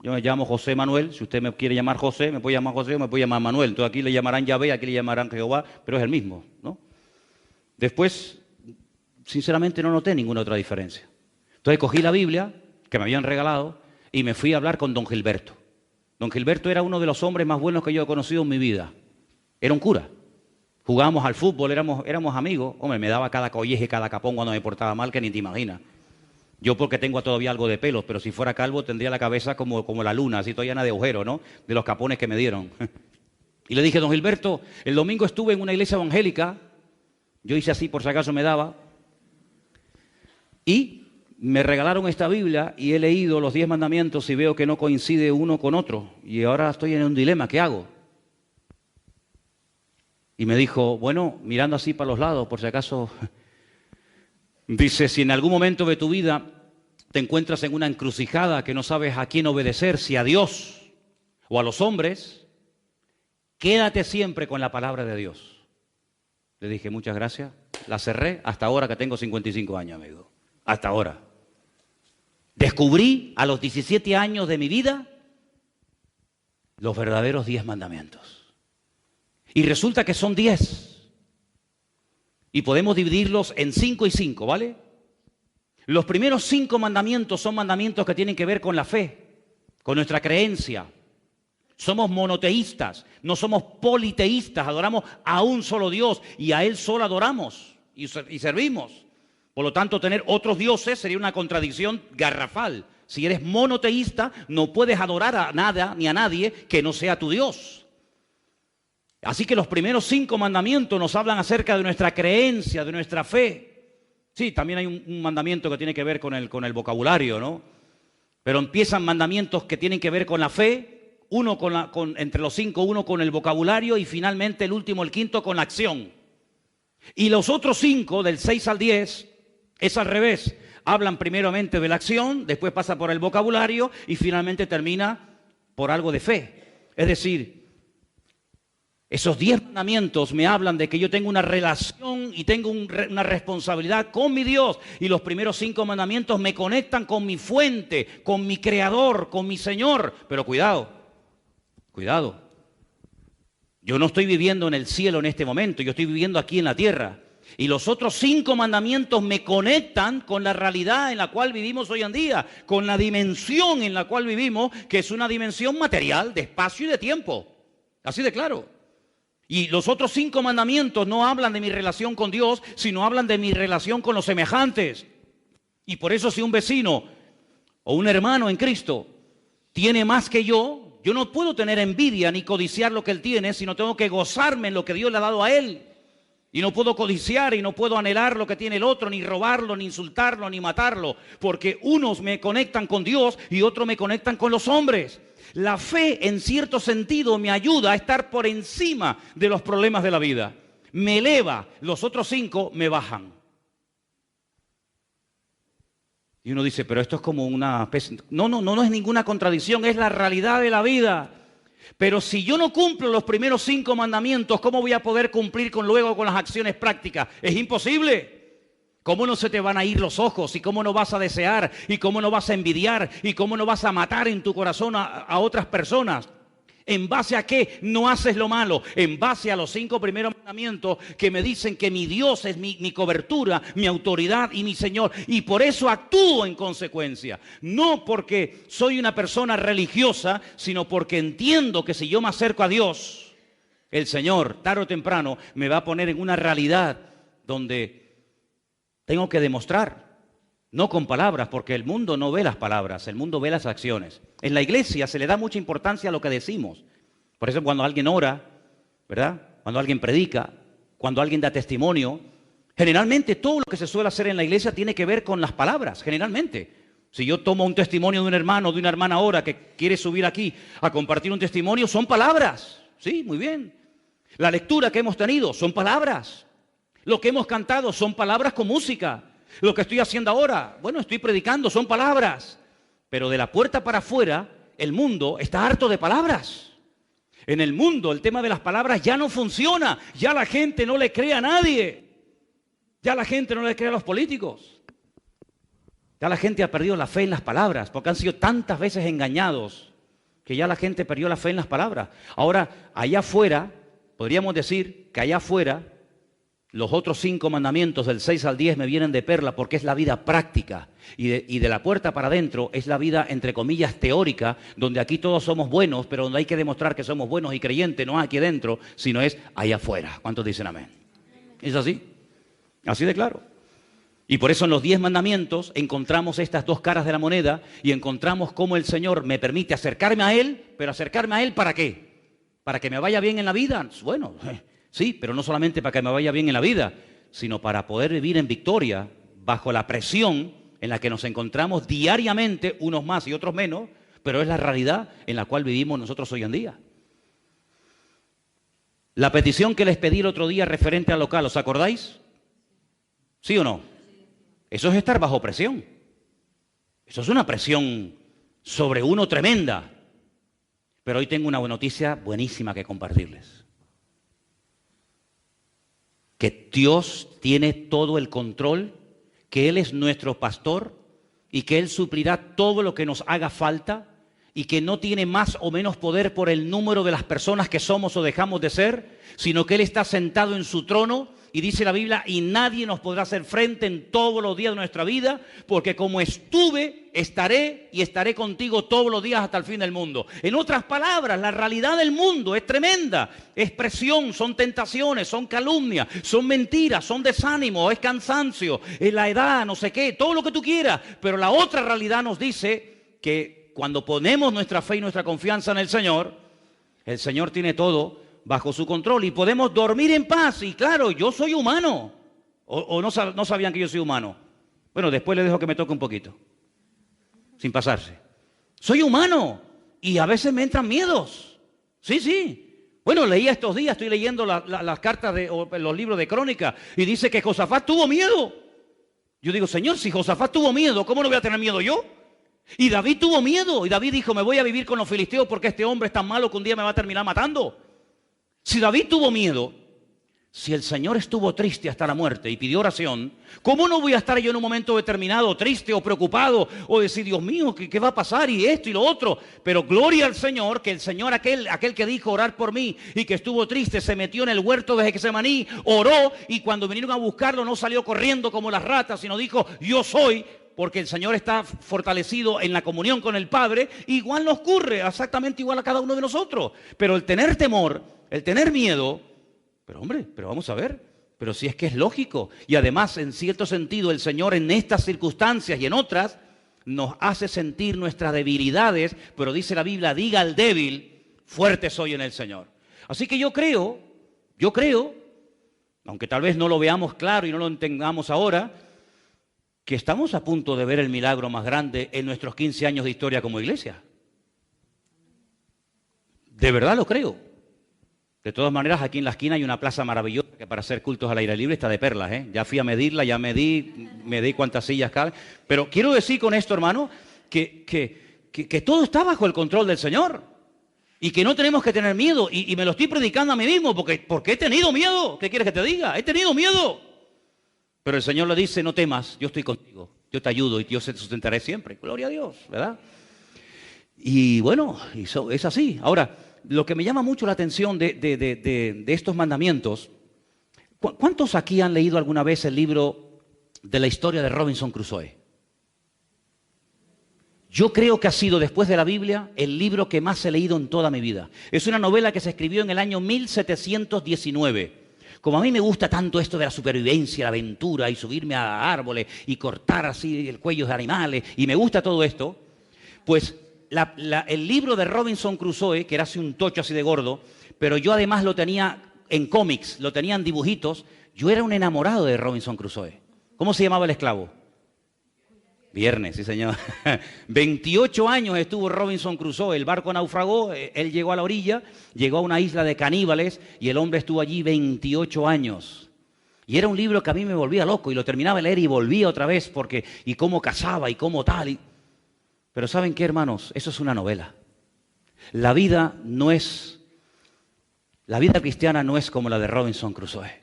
yo me llamo José Manuel, si usted me quiere llamar José, me puede llamar José o me puede llamar Manuel. Entonces aquí le llamarán Yahvé, aquí le llamarán Jehová, pero es el mismo, ¿no? Después, sinceramente no noté ninguna otra diferencia. Entonces cogí la Biblia que me habían regalado y me fui a hablar con don Gilberto. Don Gilberto era uno de los hombres más buenos que yo he conocido en mi vida. Era un cura. Jugábamos al fútbol, éramos amigos. Hombre, me daba cada colleje, cada capón cuando me portaba mal, que ni te imaginas. Yo porque tengo todavía algo de pelos, pero si fuera calvo tendría la cabeza como la luna, así toda llena de agujeros, ¿no? De los capones que me dieron. Y le dije, don Gilberto, el domingo estuve en una iglesia evangélica, yo hice así por si acaso me daba, y me regalaron esta Biblia y he leído los 10 mandamientos y veo que no coincide uno con otro. Y ahora estoy en un dilema, ¿qué hago? Y me dijo, bueno, mirando así para los lados, por si acaso, dice, si en algún momento de tu vida te encuentras en una encrucijada que no sabes a quién obedecer, si a Dios o a los hombres, quédate siempre con la palabra de Dios. Le dije, muchas gracias, la cerré hasta ahora que tengo 55 años, amigo, hasta ahora. Descubrí a los 17 años de mi vida los verdaderos 10 mandamientos. Y resulta que son 10. Y podemos dividirlos en 5 y 5, ¿vale? Los primeros 5 mandamientos son mandamientos que tienen que ver con la fe, con nuestra creencia. Somos monoteístas, no somos politeístas, adoramos a un solo Dios y a Él solo adoramos y servimos. Por lo tanto, tener otros dioses sería una contradicción garrafal. Si eres monoteísta, no puedes adorar a nada ni a nadie que no sea tu Dios. Así que los primeros 5 mandamientos nos hablan acerca de nuestra creencia, de nuestra fe. Sí, también hay un mandamiento que tiene que ver con el vocabulario, ¿no? Pero empiezan mandamientos que tienen que ver con la fe, entre los 5, uno con el vocabulario y finalmente el último, el quinto, con la acción. Y los otros 5, del 6 al 10, es al revés. Hablan primeramente de la acción, después pasa por el vocabulario y finalmente termina por algo de fe. Es decir, esos 10 mandamientos me hablan de que yo tengo una relación y tengo una responsabilidad con mi Dios. Y los primeros 5 mandamientos me conectan con mi fuente, con mi creador, con mi Señor. Pero cuidado, cuidado. Yo no estoy viviendo en el cielo en este momento, yo estoy viviendo aquí en la tierra. Y los otros 5 mandamientos me conectan con la realidad en la cual vivimos hoy en día, con la dimensión en la cual vivimos, que es una dimensión material, de espacio y de tiempo. Así de claro. Y los otros 5 mandamientos no hablan de mi relación con Dios, sino hablan de mi relación con los semejantes. Y por eso si un vecino o un hermano en Cristo tiene más que yo no puedo tener envidia ni codiciar lo que él tiene, sino tengo que gozarme en lo que Dios le ha dado a él. Y no puedo codiciar y no puedo anhelar lo que tiene el otro, ni robarlo, ni insultarlo, ni matarlo, porque unos me conectan con Dios y otros me conectan con los hombres. La fe, en cierto sentido, me ayuda a estar por encima de los problemas de la vida. Me eleva, los otros 5 me bajan. Y uno dice, pero esto es como una especie... No es ninguna contradicción, es la realidad de la vida. Pero si yo no cumplo los primeros 5 mandamientos, ¿cómo voy a poder cumplir luego con las acciones prácticas? Es imposible. ¿Cómo no se te van a ir los ojos? ¿Y cómo no vas a desear? ¿Y cómo no vas a envidiar? ¿Y cómo no vas a matar en tu corazón a otras personas? ¿En base a qué no haces lo malo? En base a los 5 primeros mandamientos que me dicen que mi Dios es mi cobertura, mi autoridad y mi Señor. Y por eso actúo en consecuencia. No porque soy una persona religiosa, sino porque entiendo que si yo me acerco a Dios, el Señor, tarde o temprano, me va a poner en una realidad donde tengo que demostrar. No con palabras, porque el mundo no ve las palabras, el mundo ve las acciones. En la iglesia se le da mucha importancia a lo que decimos. Por eso cuando alguien ora ¿verdad? Cuando alguien predica, cuando alguien da testimonio. Generalmente todo lo que se suele hacer en la iglesia tiene que ver con las palabras, generalmente. Si yo tomo un testimonio de un hermano o de una hermana ahora que quiere subir aquí a compartir un testimonio, son palabras. Sí, muy bien. La lectura que hemos tenido son palabras. Lo que hemos cantado son palabras con música. Lo que estoy haciendo ahora, bueno, estoy predicando, son palabras. Pero de la puerta para afuera, el mundo está harto de palabras. En el mundo el tema de las palabras ya no funciona. Ya la gente no le cree a nadie. Ya la gente no le cree a los políticos. Ya la gente ha perdido la fe en las palabras, porque han sido tantas veces engañados que ya la gente perdió la fe en las palabras. Ahora, allá afuera, podríamos decir que allá afuera, los otros 5 mandamientos del 6 al 10 me vienen de perla porque es la vida práctica. Y de la puerta para adentro es la vida, entre comillas, teórica, donde aquí todos somos buenos, pero donde hay que demostrar que somos buenos y creyentes, no aquí adentro, sino es allá afuera. ¿Cuántos dicen amén? ¿Es así? Así de claro. Y por eso en los 10 mandamientos encontramos estas dos caras de la moneda y encontramos cómo el Señor me permite acercarme a Él, pero acercarme a Él ¿para qué? ¿Para que me vaya bien en la vida? Bueno, sí, pero no solamente para que me vaya bien en la vida, sino para poder vivir en victoria bajo la presión en la que nos encontramos diariamente, unos más y otros menos, pero es la realidad en la cual vivimos nosotros hoy en día. La petición que les pedí el otro día referente al local, ¿os acordáis? ¿Sí o no? Eso es estar bajo presión. Eso es una presión sobre uno tremenda. Pero hoy tengo una noticia buenísima que compartirles. Que Dios tiene todo el control, que Él es nuestro pastor y que Él suplirá todo lo que nos haga falta y que no tiene más o menos poder por el número de las personas que somos o dejamos de ser, sino que Él está sentado en su trono. Y dice la Biblia, y nadie nos podrá hacer frente en todos los días de nuestra vida, porque como estuve, estaré y estaré contigo todos los días hasta el fin del mundo. En otras palabras, la realidad del mundo es tremenda. Es presión, son tentaciones, son calumnias, son mentiras, son desánimo, es cansancio, es la edad, no sé qué, todo lo que tú quieras. Pero la otra realidad nos dice que cuando ponemos nuestra fe y nuestra confianza en el Señor tiene todo bajo su control y podemos dormir en paz. Y claro, yo soy humano. ¿O no sabían que yo soy humano? Bueno, después les dejo que me toque un poquito, sin pasarse. Soy humano y a veces me entran miedos. Sí, sí. Bueno, leía estos días, estoy leyendo las cartas o los libros de Crónica y dice que Josafat tuvo miedo. Yo digo, Señor, si Josafat tuvo miedo, ¿cómo no voy a tener miedo yo? Y David tuvo miedo y David dijo, me voy a vivir con los filisteos porque este hombre es tan malo que un día me va a terminar matando. Si David tuvo miedo, si el Señor estuvo triste hasta la muerte y pidió oración, ¿cómo no voy a estar yo en un momento determinado triste o preocupado o decir, Dios mío, ¿qué va a pasar? Y esto y lo otro. Pero gloria al Señor, que el Señor, aquel que dijo orar por mí y que estuvo triste, se metió en el huerto de Getsemaní, oró y cuando vinieron a buscarlo no salió corriendo como las ratas, sino dijo, yo soy. Porque el Señor está fortalecido en la comunión con el Padre, igual nos ocurre, exactamente igual a cada uno de nosotros. Pero el tener temor, el tener miedo, pero hombre, pero vamos a ver, pero si es que es lógico. Y además, en cierto sentido, el Señor en estas circunstancias y en otras, nos hace sentir nuestras debilidades, pero dice la Biblia, diga al débil, fuerte soy en el Señor. Así que yo creo, aunque tal vez no lo veamos claro y no lo entendamos ahora, que estamos a punto de ver el milagro más grande en nuestros 15 años de historia como iglesia. De verdad lo creo. De todas maneras, aquí en la esquina hay una plaza maravillosa que para hacer cultos al aire libre está de perlas, ¿eh? Ya fui a medirla, ya medí cuántas sillas caben. Pero quiero decir con esto, hermano, que todo está bajo el control del Señor. Y que no tenemos que tener miedo. Y me lo estoy predicando a mí mismo porque he tenido miedo. ¿Qué quieres que te diga? He tenido miedo. Pero el Señor le dice, no temas, yo estoy contigo, yo te ayudo y yo te sustentaré siempre. Gloria a Dios, ¿verdad? Y bueno, es así. Ahora, lo que me llama mucho la atención de estos mandamientos, ¿cuántos aquí han leído alguna vez el libro de la historia de Robinson Crusoe? Yo creo que ha sido, después de la Biblia, el libro que más he leído en toda mi vida. Es una novela que se escribió en el año 1719. Como a mí me gusta tanto esto de la supervivencia, la aventura y subirme a árboles y cortar así el cuello de animales, y me gusta todo esto, pues el libro de Robinson Crusoe, que era así un tocho así de gordo, pero yo además lo tenía en cómics, lo tenía en dibujitos. Yo era un enamorado de Robinson Crusoe. ¿Cómo se llamaba el esclavo? Viernes, sí señor. 28 años estuvo Robinson Crusoe, el barco naufragó, él llegó a la orilla, llegó a una isla de caníbales y el hombre estuvo allí 28 años. Y era un libro que a mí me volvía loco y lo terminaba de leer y volvía otra vez porque, y cómo cazaba y cómo tal. Pero ¿saben qué, hermanos? Eso es una novela. La vida cristiana no es como la de Robinson Crusoe.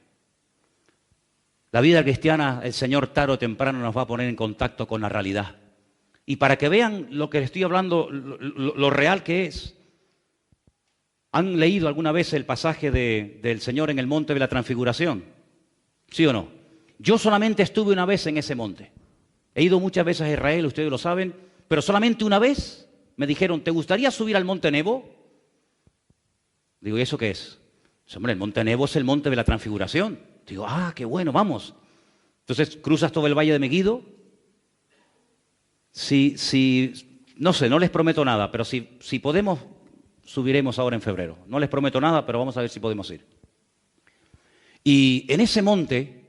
La vida cristiana, el Señor tarde o temprano nos va a poner en contacto con la realidad. Y para que vean lo que les estoy hablando, lo real que es, ¿han leído alguna vez el pasaje del Señor en el monte de la transfiguración? ¿Sí o no? Yo solamente estuve una vez en ese monte. He ido muchas veces a Israel, ustedes lo saben, pero solamente una vez me dijeron, ¿te gustaría subir al monte Nebo? Digo, ¿y eso qué es? Dice, hombre, el monte Nebo es el monte de la transfiguración. Digo, qué bueno, vamos. Entonces cruzas todo el valle de Meguido. No sé, no les prometo nada, pero si podemos, subiremos ahora en febrero. No les prometo nada, pero vamos a ver si podemos ir. Y en ese monte,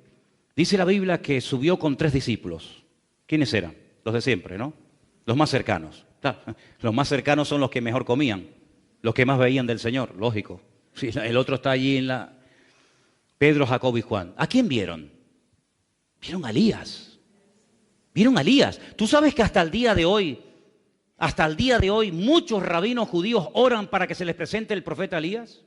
dice la Biblia que subió con 3 discípulos. ¿Quiénes eran? Los de siempre, ¿no? Los más cercanos. Los más cercanos son los que mejor comían, los que más veían del Señor, lógico. Sí, el otro está allí en la... Pedro, Jacobo y Juan. ¿A quién vieron? Vieron a Elías. Vieron a Elías. Tú sabes que hasta el día de hoy, muchos rabinos judíos oran para que se les presente el profeta Elías.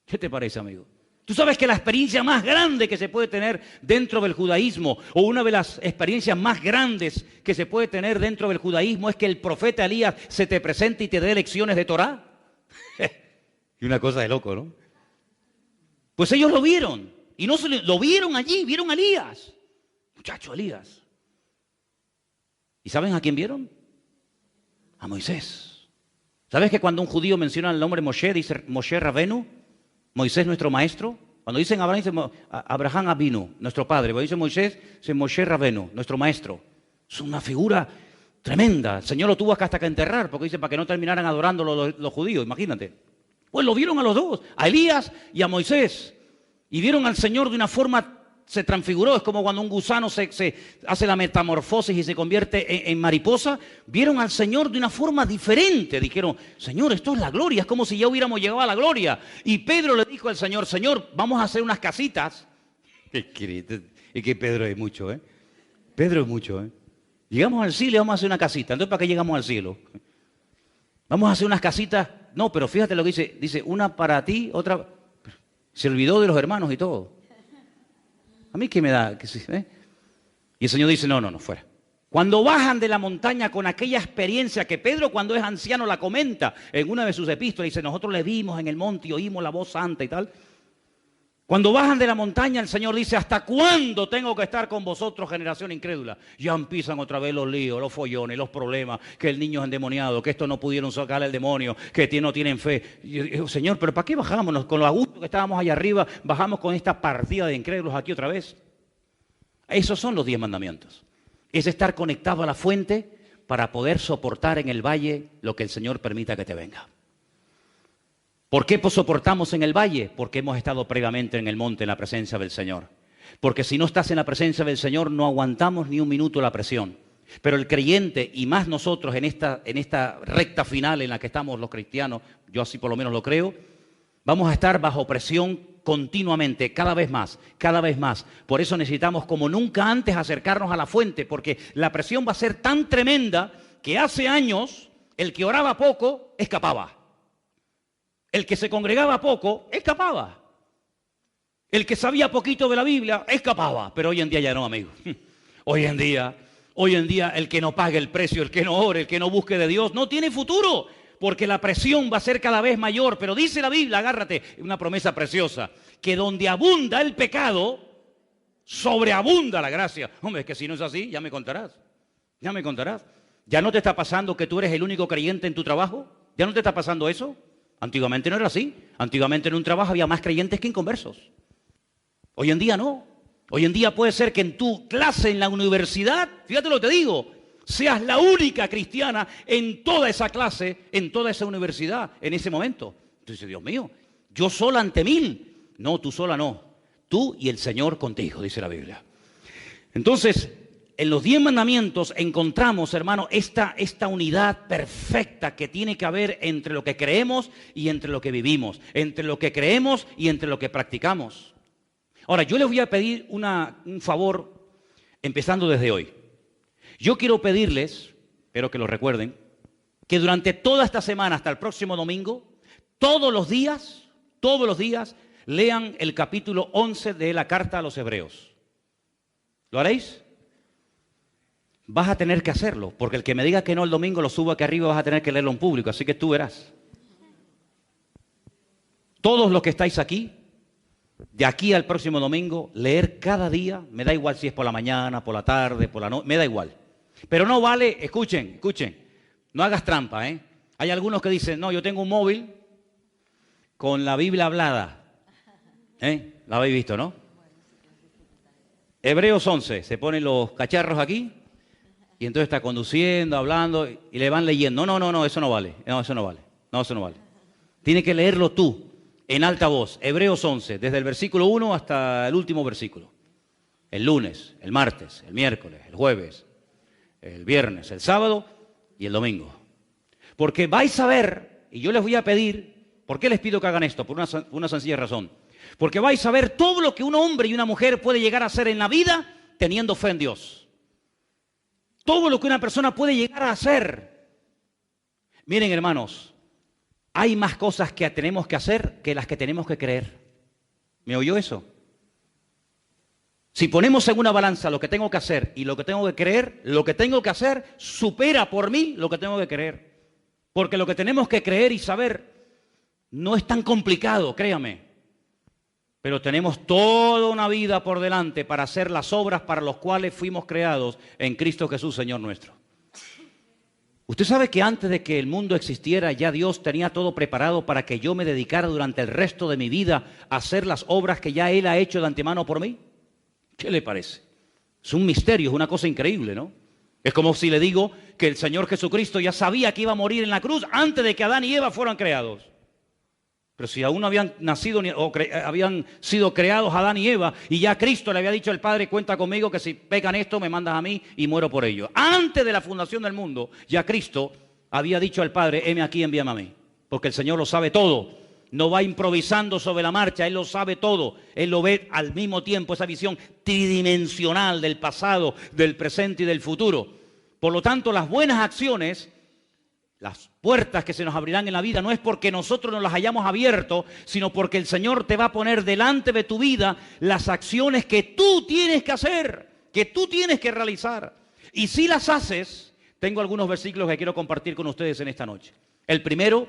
¿Qué te parece, amigo? Tú sabes que la experiencia más grande que se puede tener dentro del judaísmo, o una de las experiencias más grandes que se puede tener dentro del judaísmo, es que el profeta Elías se te presente y te dé lecciones de Torá. Y una cosa de loco, ¿no? Pues ellos lo vieron, y no lo vieron allí, vieron a Elías. Muchacho, Elías. ¿Y saben a quién vieron? A Moisés. ¿Sabes que cuando un judío menciona el nombre Moshe, dice Moshe Rabenu? Moisés nuestro maestro. Cuando dicen Abraham, dice Abraham Avinu, nuestro padre. Cuando dice Moisés, dice Moshe Rabenu, nuestro maestro. Es una figura tremenda. El Señor lo tuvo hasta que enterrar, porque dice para que no terminaran adorándolo los judíos, imagínate. Pues lo vieron a los dos, a Elías y a Moisés. Y vieron al Señor de una forma, se transfiguró. Es como cuando un gusano se hace la metamorfosis y se convierte en mariposa. Vieron al Señor de una forma diferente. Dijeron, Señor, esto es la gloria. Es como si ya hubiéramos llegado a la gloria. Y Pedro le dijo al Señor, Señor, vamos a hacer unas casitas. Es que Pedro es mucho, ¿eh? Pedro es mucho, ¿eh? Llegamos al cielo y vamos a hacer una casita. Entonces, ¿para qué llegamos al cielo? Vamos a hacer unas casitas. No, pero fíjate lo que dice. Dice, una para ti, otra... Se olvidó de los hermanos y todo. ¿A mí qué me da? Y el Señor dice, no, fuera. Cuando bajan de la montaña con aquella experiencia que Pedro cuando es anciano la comenta en una de sus epístolas, dice, nosotros le vimos en el monte y oímos la voz santa y tal. Cuando bajan de la montaña, el Señor dice, ¿hasta cuándo tengo que estar con vosotros, generación incrédula? Ya empiezan otra vez los líos, los follones, los problemas, que el niño es endemoniado, que esto no pudieron sacarle el demonio, que no tienen fe. Y yo digo, Señor, ¿pero para qué bajamos? Con lo a gusto que estábamos allá arriba, bajamos con esta partida de incrédulos aquí otra vez. Esos son los 10 mandamientos. Es estar conectado a la fuente para poder soportar en el valle lo que el Señor permita que te venga. ¿Por qué soportamos en el valle? Porque hemos estado previamente en el monte en la presencia del Señor. Porque si no estás en la presencia del Señor no aguantamos ni un minuto la presión. Pero el creyente, y más nosotros en esta recta final en la que estamos los cristianos, yo así por lo menos lo creo, vamos a estar bajo presión continuamente, cada vez más, cada vez más. Por eso necesitamos como nunca antes acercarnos a la fuente, porque la presión va a ser tan tremenda que hace años el que oraba poco escapaba. El que se congregaba poco, escapaba. El que sabía poquito de la Biblia, escapaba. Pero hoy en día ya no, amigo. Hoy en día el que no pague el precio, el que no ore, el que no busque de Dios, no tiene futuro. Porque la presión va a ser cada vez mayor. Pero dice la Biblia, agárrate, una promesa preciosa, que donde abunda el pecado, sobreabunda la gracia. Hombre, es que si no es así, ya me contarás. Ya me contarás. ¿Ya no te está pasando que tú eres el único creyente en tu trabajo? ¿Ya no te está pasando eso? Antiguamente no era así. Antiguamente en un trabajo había más creyentes que inconversos. Hoy en día no. Hoy en día puede ser que en tu clase en la universidad, fíjate lo que te digo, seas la única cristiana en toda esa clase, en toda esa universidad, en ese momento. Entonces, Dios mío, yo sola ante 1000. No, tú sola no. Tú y el Señor contigo, dice la Biblia. Entonces, en los 10 mandamientos encontramos, hermano, esta unidad perfecta que tiene que haber entre lo que creemos y entre lo que vivimos, entre lo que creemos y entre lo que practicamos. Ahora, yo les voy a pedir un favor, empezando desde hoy. Yo quiero pedirles, espero que lo recuerden, que durante toda esta semana hasta el próximo domingo, todos los días, lean el capítulo 11 de la carta a los Hebreos. ¿Lo haréis? Vas a tener que hacerlo, porque el que me diga que no el domingo lo subo aquí arriba, vas a tener que leerlo en público, así que tú verás. Todos los que estáis aquí, de aquí al próximo domingo, leer cada día, me da igual si es por la mañana, por la tarde, por la noche, me da igual. Pero no vale, escuchen, no hagas trampa, ¿eh? Hay algunos que dicen, no, yo tengo un móvil con la Biblia hablada. La habéis visto, ¿no? Hebreos 11, se ponen los cacharros aquí y entonces está conduciendo, hablando y le van leyendo. No, eso no vale. No, eso no vale. Tienes que leerlo tú, en alta voz. Hebreos 11, desde el versículo 1 hasta el último versículo. El lunes, el martes, el miércoles, el jueves, el viernes, el sábado y el domingo. Porque vais a ver, y yo les voy a pedir, ¿por qué les pido que hagan esto? Por una sencilla razón. Porque vais a ver todo lo que un hombre y una mujer puede llegar a hacer en la vida teniendo fe en Dios. Todo lo que una persona puede llegar a hacer. Miren, hermanos, hay más cosas que tenemos que hacer que las que tenemos que creer. ¿Me oyó eso? Si ponemos en una balanza lo que tengo que hacer y lo que tengo que creer, lo que tengo que hacer supera por mí lo que tengo que creer. Porque lo que tenemos que creer y saber no es tan complicado, créame. Pero tenemos toda una vida por delante para hacer las obras para las cuales fuimos creados en Cristo Jesús, Señor nuestro. Usted sabe que antes de que el mundo existiera, ya Dios tenía todo preparado para que yo me dedicara durante el resto de mi vida a hacer las obras que ya Él ha hecho de antemano por mí. ¿Qué le parece? Es un misterio, es una cosa increíble, ¿no? Es como si le digo que el Señor Jesucristo ya sabía que iba a morir en la cruz antes de que Adán y Eva fueran creados. Pero si aún no habían nacido habían sido creados Adán y Eva, y ya Cristo le había dicho al Padre, cuenta conmigo que si pecan esto me mandas a mí y muero por ello. Antes de la fundación del mundo, ya Cristo había dicho al Padre, heme aquí, envíame a mí. Porque el Señor lo sabe todo. No va improvisando sobre la marcha, Él lo sabe todo. Él lo ve al mismo tiempo, esa visión tridimensional del pasado, del presente y del futuro. Por lo tanto, las buenas acciones, las puertas que se nos abrirán en la vida, no es porque nosotros nos las hayamos abierto, sino porque el Señor te va a poner delante de tu vida las acciones que tú tienes que hacer, que tú tienes que realizar. Y si las haces, tengo algunos versículos que quiero compartir con ustedes en esta noche. El primero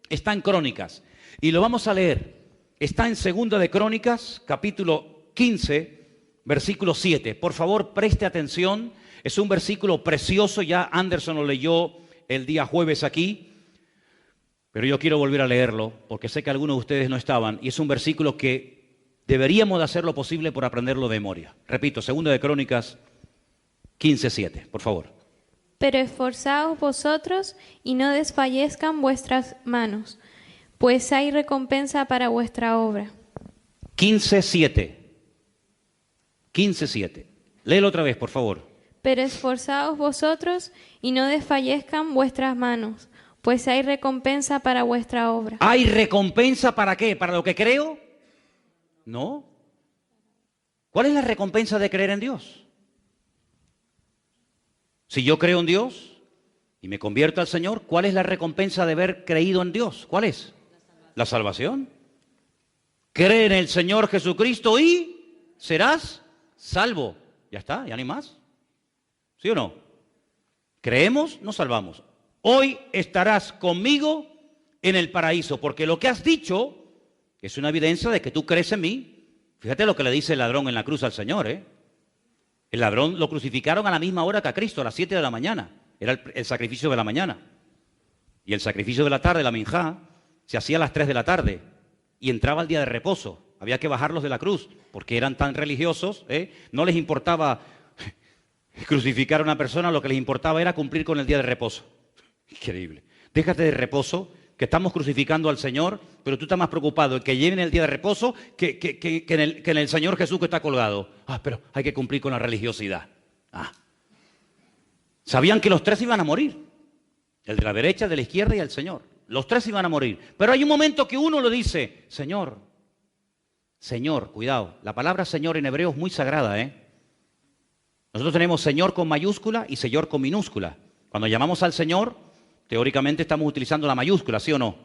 está en Crónicas y lo vamos a leer. Está en Segunda de Crónicas, capítulo 15, versículo 7. Por favor, preste atención. Es un versículo precioso, ya Anderson lo leyó el día jueves aquí, pero yo quiero volver a leerlo porque sé que algunos de ustedes no estaban y es un versículo que deberíamos de hacer lo posible por aprenderlo de memoria. Repito, Segunda de Crónicas 15:7, por favor. Pero esforzaos vosotros y no desfallezcan vuestras manos, pues hay recompensa para vuestra obra. 15:7. 15:7. Léelo otra vez, por favor. Pero esforzaos vosotros y no desfallezcan vuestras manos, pues hay recompensa para vuestra obra. ¿Hay recompensa para qué? ¿Para lo que creo? No. ¿Cuál es la recompensa de creer en Dios? Si yo creo en Dios y me convierto al Señor, ¿cuál es la recompensa de haber creído en Dios? ¿Cuál es? La salvación. Cree en el Señor Jesucristo y serás salvo. Ya está, ya ni más. ¿Sí o no? Creemos, nos salvamos. Hoy estarás conmigo en el paraíso, porque lo que has dicho es una evidencia de que tú crees en mí. Fíjate lo que le dice el ladrón en la cruz al Señor, ¿eh? El ladrón lo crucificaron a la misma hora que a Cristo, a las 7 de la mañana. Era el sacrificio de la mañana. Y el sacrificio de la tarde, la minjá, se hacía a las 3 de la tarde. Y entraba el día de reposo. Había que bajarlos de la cruz, porque eran tan religiosos, ¿eh? No les importaba crucificar a una persona, lo que les importaba era cumplir con el día de reposo. Increíble. Déjate de reposo, que estamos crucificando al Señor, pero tú estás más preocupado en que lleven el día de reposo que en el Señor Jesús que está colgado. Pero hay que cumplir con la religiosidad. Sabían que los tres iban a morir. El de la derecha, de la izquierda y el Señor. Los tres iban a morir. Pero hay un momento que uno le dice, Señor, Señor, cuidado. La palabra Señor en hebreo es muy sagrada, Nosotros tenemos Señor con mayúscula y Señor con minúscula. Cuando llamamos al Señor, teóricamente estamos utilizando la mayúscula, ¿sí o no?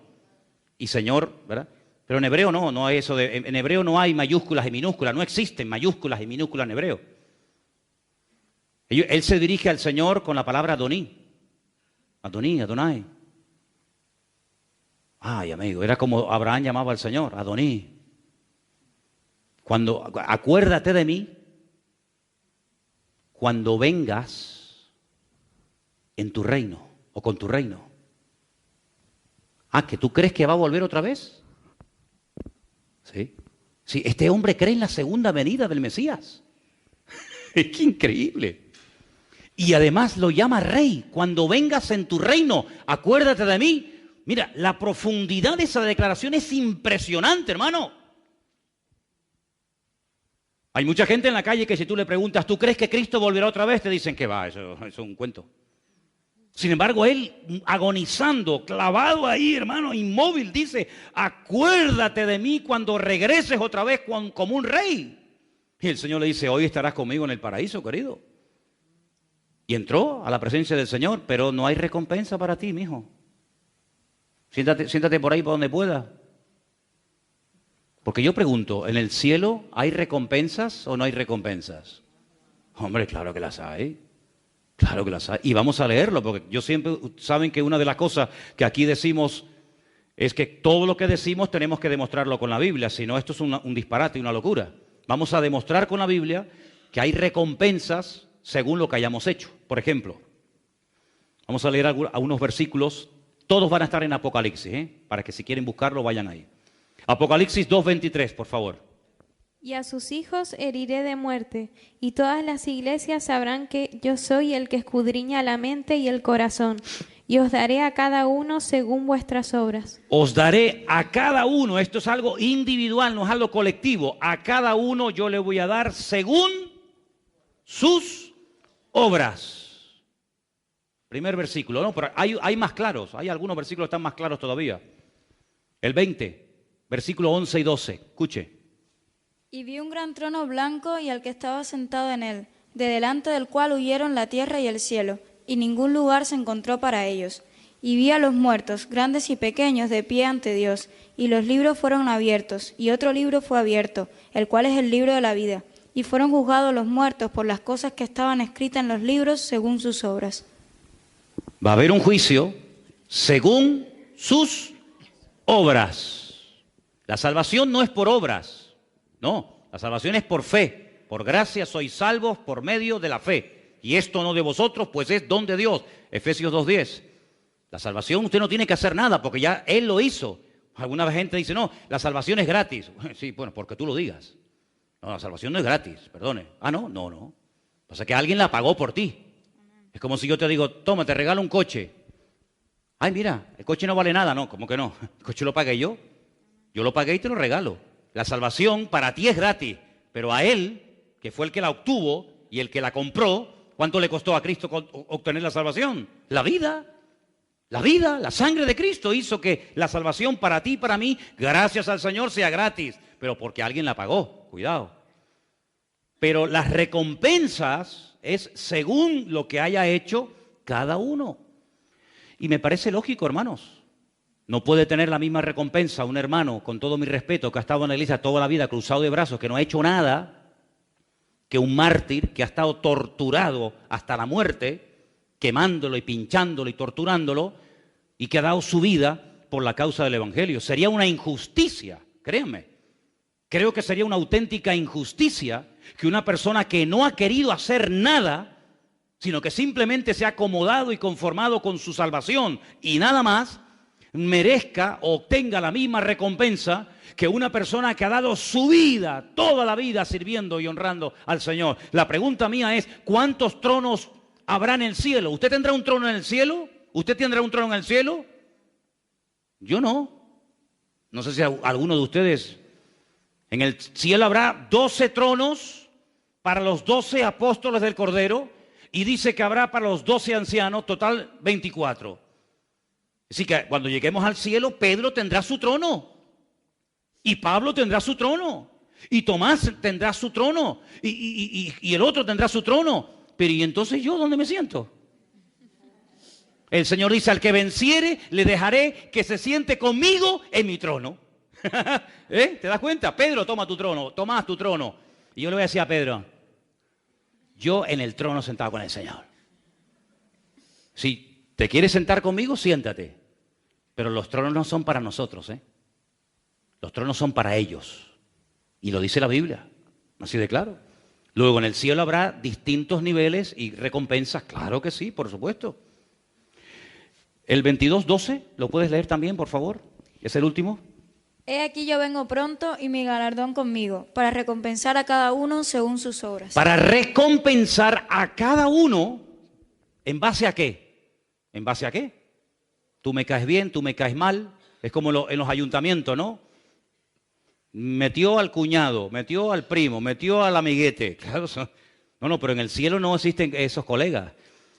Y Señor, ¿verdad? Pero en hebreo no hay eso en hebreo no hay mayúsculas y minúsculas, no existen mayúsculas y minúsculas en hebreo. Él se dirige al Señor con la palabra Adoní. Adoní, Adonai. Ay, amigo, era como Abraham llamaba al Señor, Adoní. Acuérdate de mí cuando vengas en tu reino o con tu reino. ¿Que tú crees que va a volver otra vez? Sí. Sí, este hombre cree en la segunda venida del Mesías. Es que increíble. Y además lo llama rey. Cuando vengas en tu reino, acuérdate de mí. Mira, la profundidad de esa declaración es impresionante, hermano. Hay mucha gente en la calle que si tú le preguntas, ¿tú crees que Cristo volverá otra vez? Te dicen que va, eso es un cuento. Sin embargo, él agonizando, clavado ahí, hermano, inmóvil, dice, acuérdate de mí cuando regreses otra vez como un rey. Y el Señor le dice, hoy estarás conmigo en el paraíso, querido. Y entró a la presencia del Señor, pero no hay recompensa para ti, mijo. Siéntate por ahí para donde puedas. Porque yo pregunto, ¿en el cielo hay recompensas o no hay recompensas? Hombre, claro que las hay. Claro que las hay. Y vamos a leerlo, porque yo siempre, saben que una de las cosas que aquí decimos es que todo lo que decimos tenemos que demostrarlo con la Biblia, si no esto es un disparate y una locura. Vamos a demostrar con la Biblia que hay recompensas según lo que hayamos hecho. Por ejemplo, vamos a leer algunos versículos, todos van a estar en Apocalipsis, para que si quieren buscarlo vayan ahí. Apocalipsis 2:23, por favor. Y a sus hijos heriré de muerte, y todas las iglesias sabrán que yo soy el que escudriña la mente y el corazón, y os daré a cada uno según vuestras obras. Os daré a cada uno, esto es algo individual, no es algo colectivo, a cada uno yo le voy a dar según sus obras. Primer versículo, ¿no? Pero hay más claros, hay algunos versículos que están más claros todavía. El 20, versículo 11 y 12, escuche. Y vi un gran trono blanco y al que estaba sentado en él, de delante del cual huyeron la tierra y el cielo, y ningún lugar se encontró para ellos. Y vi a los muertos, grandes y pequeños, de pie ante Dios, y los libros fueron abiertos, y otro libro fue abierto, el cual es el libro de la vida. Y fueron juzgados los muertos por las cosas que estaban escritas en los libros según sus obras. Va a haber un juicio según sus obras. La salvación no es por obras. No, la salvación es por fe. Por gracia sois salvos por medio de la fe. Y esto no de vosotros, pues es don de Dios. Efesios 2:10. La salvación usted no tiene que hacer nada porque ya Él lo hizo. Alguna gente dice, no, la salvación es gratis. Sí, bueno, porque tú lo digas. No, la salvación no es gratis, perdone. No. Pasa que alguien la pagó por ti. Es como si yo te digo, toma, te regalo un coche. Ay, mira, el coche no vale nada. No, ¿cómo que no? El coche lo pagué yo. Yo lo pagué y te lo regalo. La salvación para ti es gratis, pero a Él, que fue el que la obtuvo y el que la compró, ¿cuánto le costó a Cristo obtener la salvación? La vida, la sangre de Cristo hizo que la salvación para ti y para mí, gracias al Señor, sea gratis, pero porque alguien la pagó, cuidado. Pero las recompensas es según lo que haya hecho cada uno. Y me parece lógico, hermanos. No puede tener la misma recompensa un hermano, con todo mi respeto, que ha estado en la iglesia toda la vida cruzado de brazos, que no ha hecho nada, que un mártir que ha estado torturado hasta la muerte, quemándolo y pinchándolo y torturándolo, y que ha dado su vida por la causa del Evangelio. Sería una injusticia, créanme. Creo que sería una auténtica injusticia que una persona que no ha querido hacer nada, sino que simplemente se ha acomodado y conformado con su salvación y nada más, merezca o obtenga la misma recompensa que una persona que ha dado su vida, toda la vida sirviendo y honrando al Señor. La pregunta mía es, ¿cuántos tronos habrá en el cielo? ¿Usted tendrá un trono en el cielo? ¿Usted tendrá un trono en el cielo? Yo no. No sé si alguno de ustedes. En el cielo habrá 12 tronos para los 12 apóstoles del Cordero y dice que habrá para los 12 ancianos, total 24. Así que cuando lleguemos al cielo, Pedro tendrá su trono y Pablo tendrá su trono y Tomás tendrá su trono y el otro tendrá su trono. Pero ¿y entonces yo dónde me siento? El Señor dice, al que venciere, le dejaré que se siente conmigo en mi trono. ¿Te das cuenta? Pedro, toma tu trono, Tomás, tu trono. Y yo le voy a decir a Pedro, yo en el trono sentado con el Señor. Si te quieres sentar conmigo, siéntate. Pero los tronos no son para nosotros, ¿eh? Los tronos son para ellos. Y lo dice la Biblia, así de claro. Luego en el cielo habrá distintos niveles y recompensas. Claro que sí, por supuesto. El 22:12, ¿lo puedes leer también, por favor? Es el último. He aquí yo vengo pronto y mi galardón conmigo, para recompensar a cada uno según sus obras. Para recompensar a cada uno, ¿en base a qué? ¿En base a qué? Tú me caes bien, tú me caes mal. Es como en los ayuntamientos, ¿no? Metió al cuñado, metió al primo, metió al amiguete. Claro, no, pero en el cielo no existen esos colegas,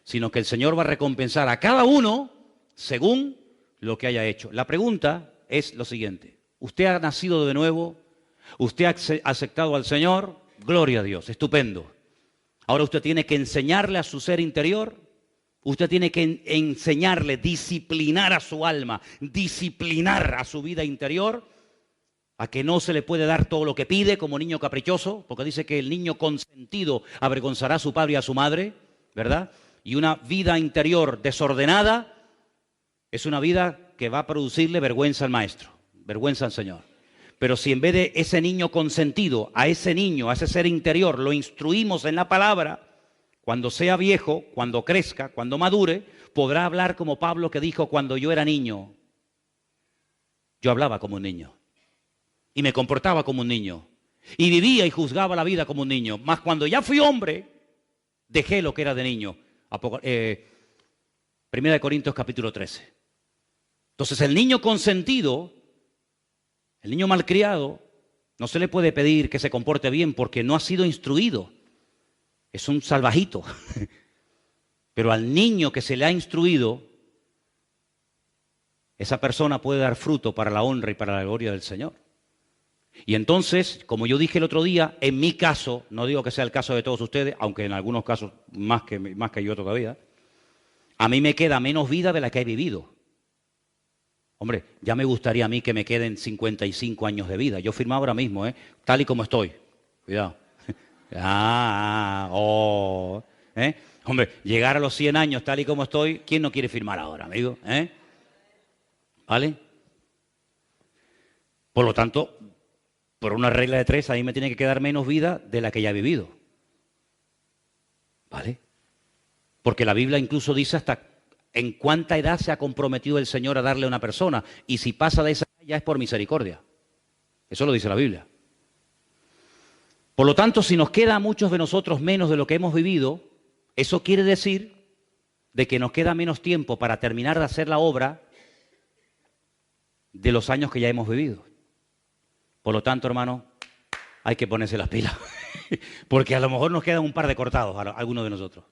sino que el Señor va a recompensar a cada uno según lo que haya hecho. La pregunta es lo siguiente. Usted ha nacido de nuevo, usted ha aceptado al Señor, gloria a Dios, estupendo. Ahora usted tiene que enseñarle a su ser interior, usted tiene que enseñarle, disciplinar a su alma, disciplinar a su vida interior, a que no se le puede dar todo lo que pide como niño caprichoso, porque dice que el niño consentido avergonzará a su padre y a su madre, ¿verdad? Y una vida interior desordenada es una vida que va a producirle vergüenza al maestro, vergüenza al Señor. Pero si en vez de ese niño consentido, a ese niño, a ese ser interior, lo instruimos en la palabra, cuando sea viejo, cuando crezca, cuando madure, podrá hablar como Pablo que dijo, cuando yo era niño, yo hablaba como un niño y me comportaba como un niño y vivía y juzgaba la vida como un niño. Mas cuando ya fui hombre, dejé lo que era de niño. Primera de Corintios capítulo 13. Entonces el niño consentido, el niño malcriado, no se le puede pedir que se comporte bien porque no ha sido instruido. Es un salvajito. Pero al niño que se le ha instruido, esa persona puede dar fruto para la honra y para la gloria del Señor. Y entonces, como yo dije el otro día, en mi caso, no digo que sea el caso de todos ustedes, aunque en algunos casos más que yo todavía, a mí me queda menos vida de la que he vivido. Hombre, ya me gustaría a mí que me queden 55 años de vida. Yo firmo ahora mismo, tal y como estoy. Cuidado. Hombre, llegar a los 100 años tal y como estoy, ¿quién no quiere firmar ahora, amigo? ¿Vale? Por lo tanto, por una regla de 3, a mí me tiene que quedar menos vida de la que ya he vivido. ¿Vale? Porque la Biblia incluso dice hasta en cuánta edad se ha comprometido el Señor a darle a una persona. Y si pasa de esa edad ya es por misericordia. Eso lo dice la Biblia. Por lo tanto, si nos queda a muchos de nosotros menos de lo que hemos vivido, eso quiere decir de que nos queda menos tiempo para terminar de hacer la obra de los años que ya hemos vivido. Por lo tanto, hermano, hay que ponerse las pilas. Porque a lo mejor nos quedan un par de cortados a algunos de nosotros.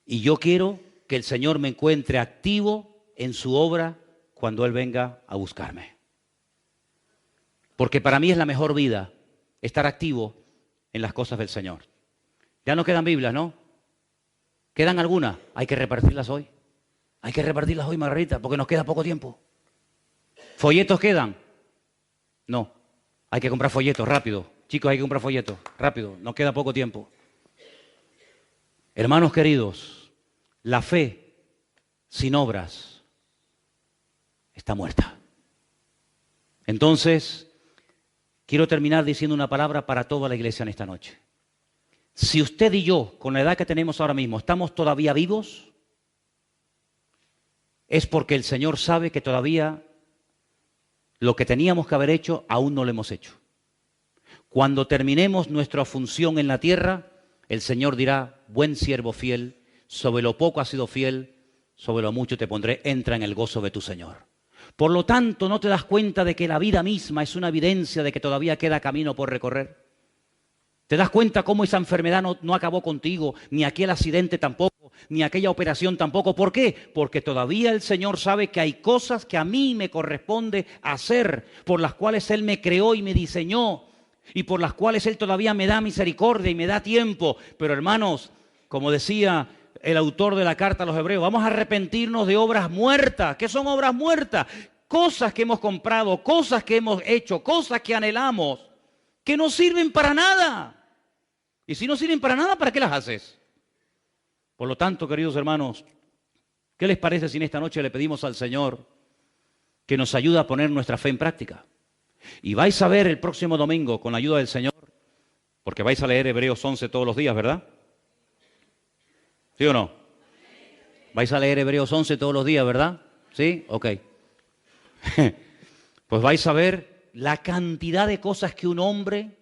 Y yo quiero que el Señor me encuentre activo en su obra cuando Él venga a buscarme. Porque para mí es la mejor vida estar activo en las cosas del Señor. Ya no quedan Biblias, ¿no? ¿Quedan algunas? Hay que repartirlas hoy. Hay que repartirlas hoy, Margarita, porque nos queda poco tiempo. ¿Folletos quedan? No. Hay que comprar folletos, rápido. Chicos, hay que comprar folletos, rápido. Nos queda poco tiempo. Hermanos queridos, la fe sin obras está muerta. Entonces, quiero terminar diciendo una palabra para toda la iglesia en esta noche. Si usted y yo, con la edad que tenemos ahora mismo, estamos todavía vivos, es porque el Señor sabe que todavía lo que teníamos que haber hecho aún no lo hemos hecho. Cuando terminemos nuestra función en la tierra, el Señor dirá, buen siervo fiel, sobre lo poco has sido fiel, sobre lo mucho te pondré, entra en el gozo de tu Señor. Por lo tanto, ¿no te das cuenta de que la vida misma es una evidencia de que todavía queda camino por recorrer? ¿Te das cuenta cómo esa enfermedad no acabó contigo, ni aquel accidente tampoco, ni aquella operación tampoco? ¿Por qué? Porque todavía el Señor sabe que hay cosas que a mí me corresponde hacer, por las cuales Él me creó y me diseñó, y por las cuales Él todavía me da misericordia y me da tiempo. Pero hermanos, como decía el autor de la carta a los Hebreos, vamos a arrepentirnos de obras muertas. ¿Qué son obras muertas? Cosas que hemos comprado, cosas que hemos hecho, cosas que anhelamos, que no sirven para nada. Y si no sirven para nada, ¿para qué las haces? Por lo tanto, queridos hermanos, ¿qué les parece si en esta noche le pedimos al Señor que nos ayude a poner nuestra fe en práctica? Y vais a ver el próximo domingo, con la ayuda del Señor, porque vais a leer Hebreos 11 todos los días, ¿verdad? ¿Sí o no? Vais a leer Hebreos 11 todos los días, ¿verdad? ¿Sí? Ok. Pues vais a ver la cantidad de cosas que un hombre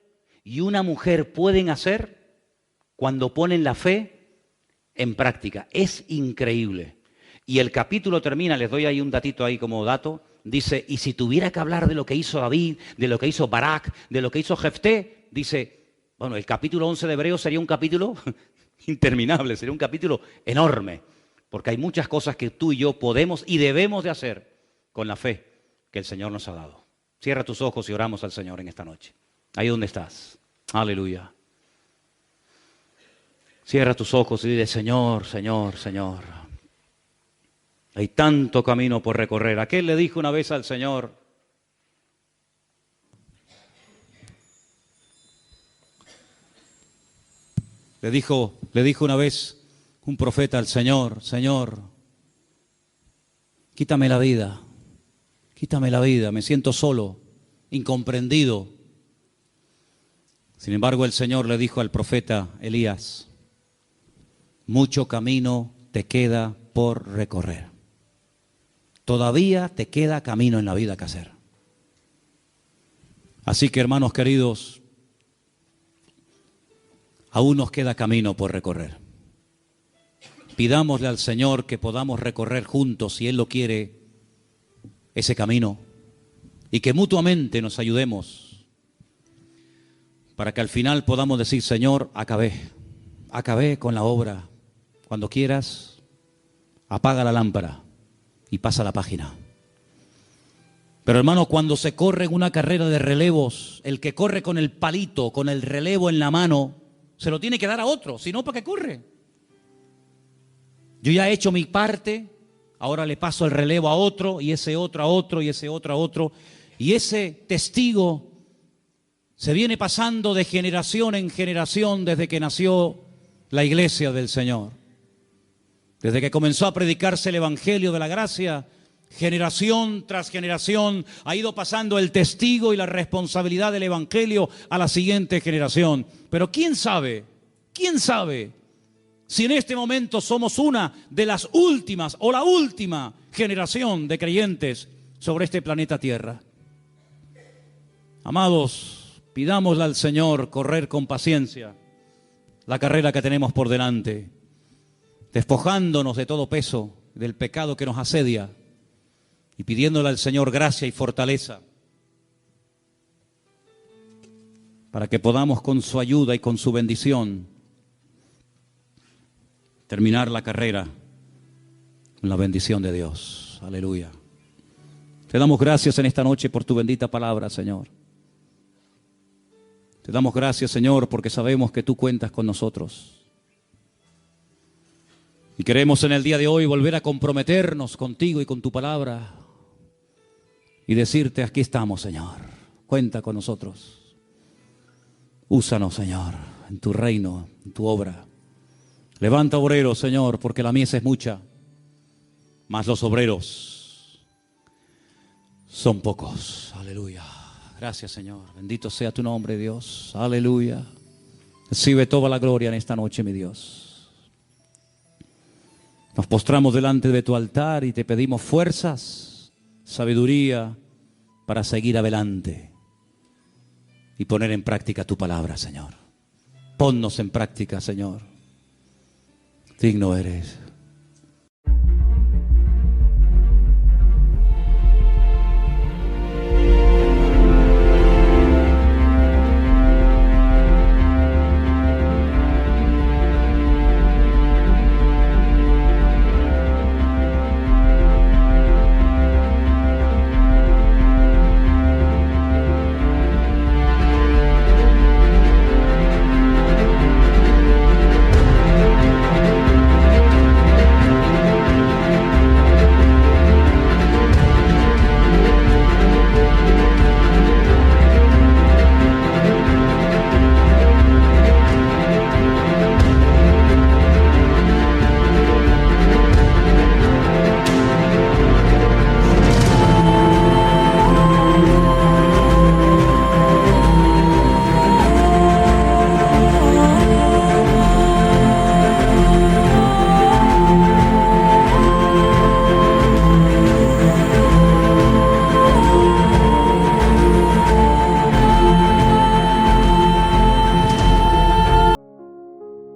y una mujer pueden hacer cuando ponen la fe en práctica. Es increíble. Y el capítulo termina, les doy ahí un datito ahí como dato, dice, y si tuviera que hablar de lo que hizo David, de lo que hizo Barak, de lo que hizo Jefté, dice, bueno, el capítulo 11 de Hebreos sería un capítulo interminable, sería un capítulo enorme, porque hay muchas cosas que tú y yo podemos y debemos de hacer con la fe que el Señor nos ha dado. Cierra tus ojos y oramos al Señor en esta noche. Ahí donde estás. Aleluya. Cierra tus ojos y dile, Señor, Señor, Señor. Hay tanto camino por recorrer. Aquel le dijo una vez al Señor, le dijo una vez un profeta al Señor, Señor, quítame la vida, me siento solo, incomprendido. Sin embargo, el Señor le dijo al profeta Elías, mucho camino te queda por recorrer. Todavía te queda camino en la vida que hacer. Así que, hermanos queridos, aún nos queda camino por recorrer. Pidámosle al Señor que podamos recorrer juntos, si Él lo quiere, ese camino, y que mutuamente nos ayudemos para que al final podamos decir, Señor, acabé con la obra. Cuando quieras, apaga la lámpara y pasa la página. Pero hermano, cuando se corre en una carrera de relevos, el que corre con el palito, con el relevo en la mano, se lo tiene que dar a otro, si no, ¿para qué corre? Yo ya he hecho mi parte, ahora le paso el relevo a otro, y ese otro a otro, y ese otro a otro, y ese testigo se viene pasando de generación en generación desde que nació la iglesia del Señor. Desde que comenzó a predicarse el Evangelio de la gracia, generación tras generación ha ido pasando el testigo y la responsabilidad del Evangelio a la siguiente generación. Pero ¿quién sabe si en este momento somos una de las últimas o la última generación de creyentes sobre este planeta Tierra? Amados, pidámosle al Señor correr con paciencia la carrera que tenemos por delante, despojándonos de todo peso, del pecado que nos asedia, y pidiéndole al Señor gracia y fortaleza para que podamos con su ayuda y con su bendición terminar la carrera con la bendición de Dios. Aleluya. Te damos gracias en esta noche por tu bendita palabra, Señor. Te damos gracias, Señor, porque sabemos que tú cuentas con nosotros. Y queremos en el día de hoy volver a comprometernos contigo y con tu palabra y decirte, aquí estamos, Señor. Cuenta con nosotros. Úsanos, Señor, en tu reino, en tu obra. Levanta obreros, Señor, porque la mies es mucha, mas los obreros son pocos. Aleluya. Gracias, Señor. Bendito sea tu nombre, Dios. Aleluya. Recibe toda la gloria en esta noche, mi Dios. Nos postramos delante de tu altar y te pedimos fuerzas, sabiduría para seguir adelante y poner en práctica tu palabra, Señor. Ponnos en práctica, Señor. Digno eres.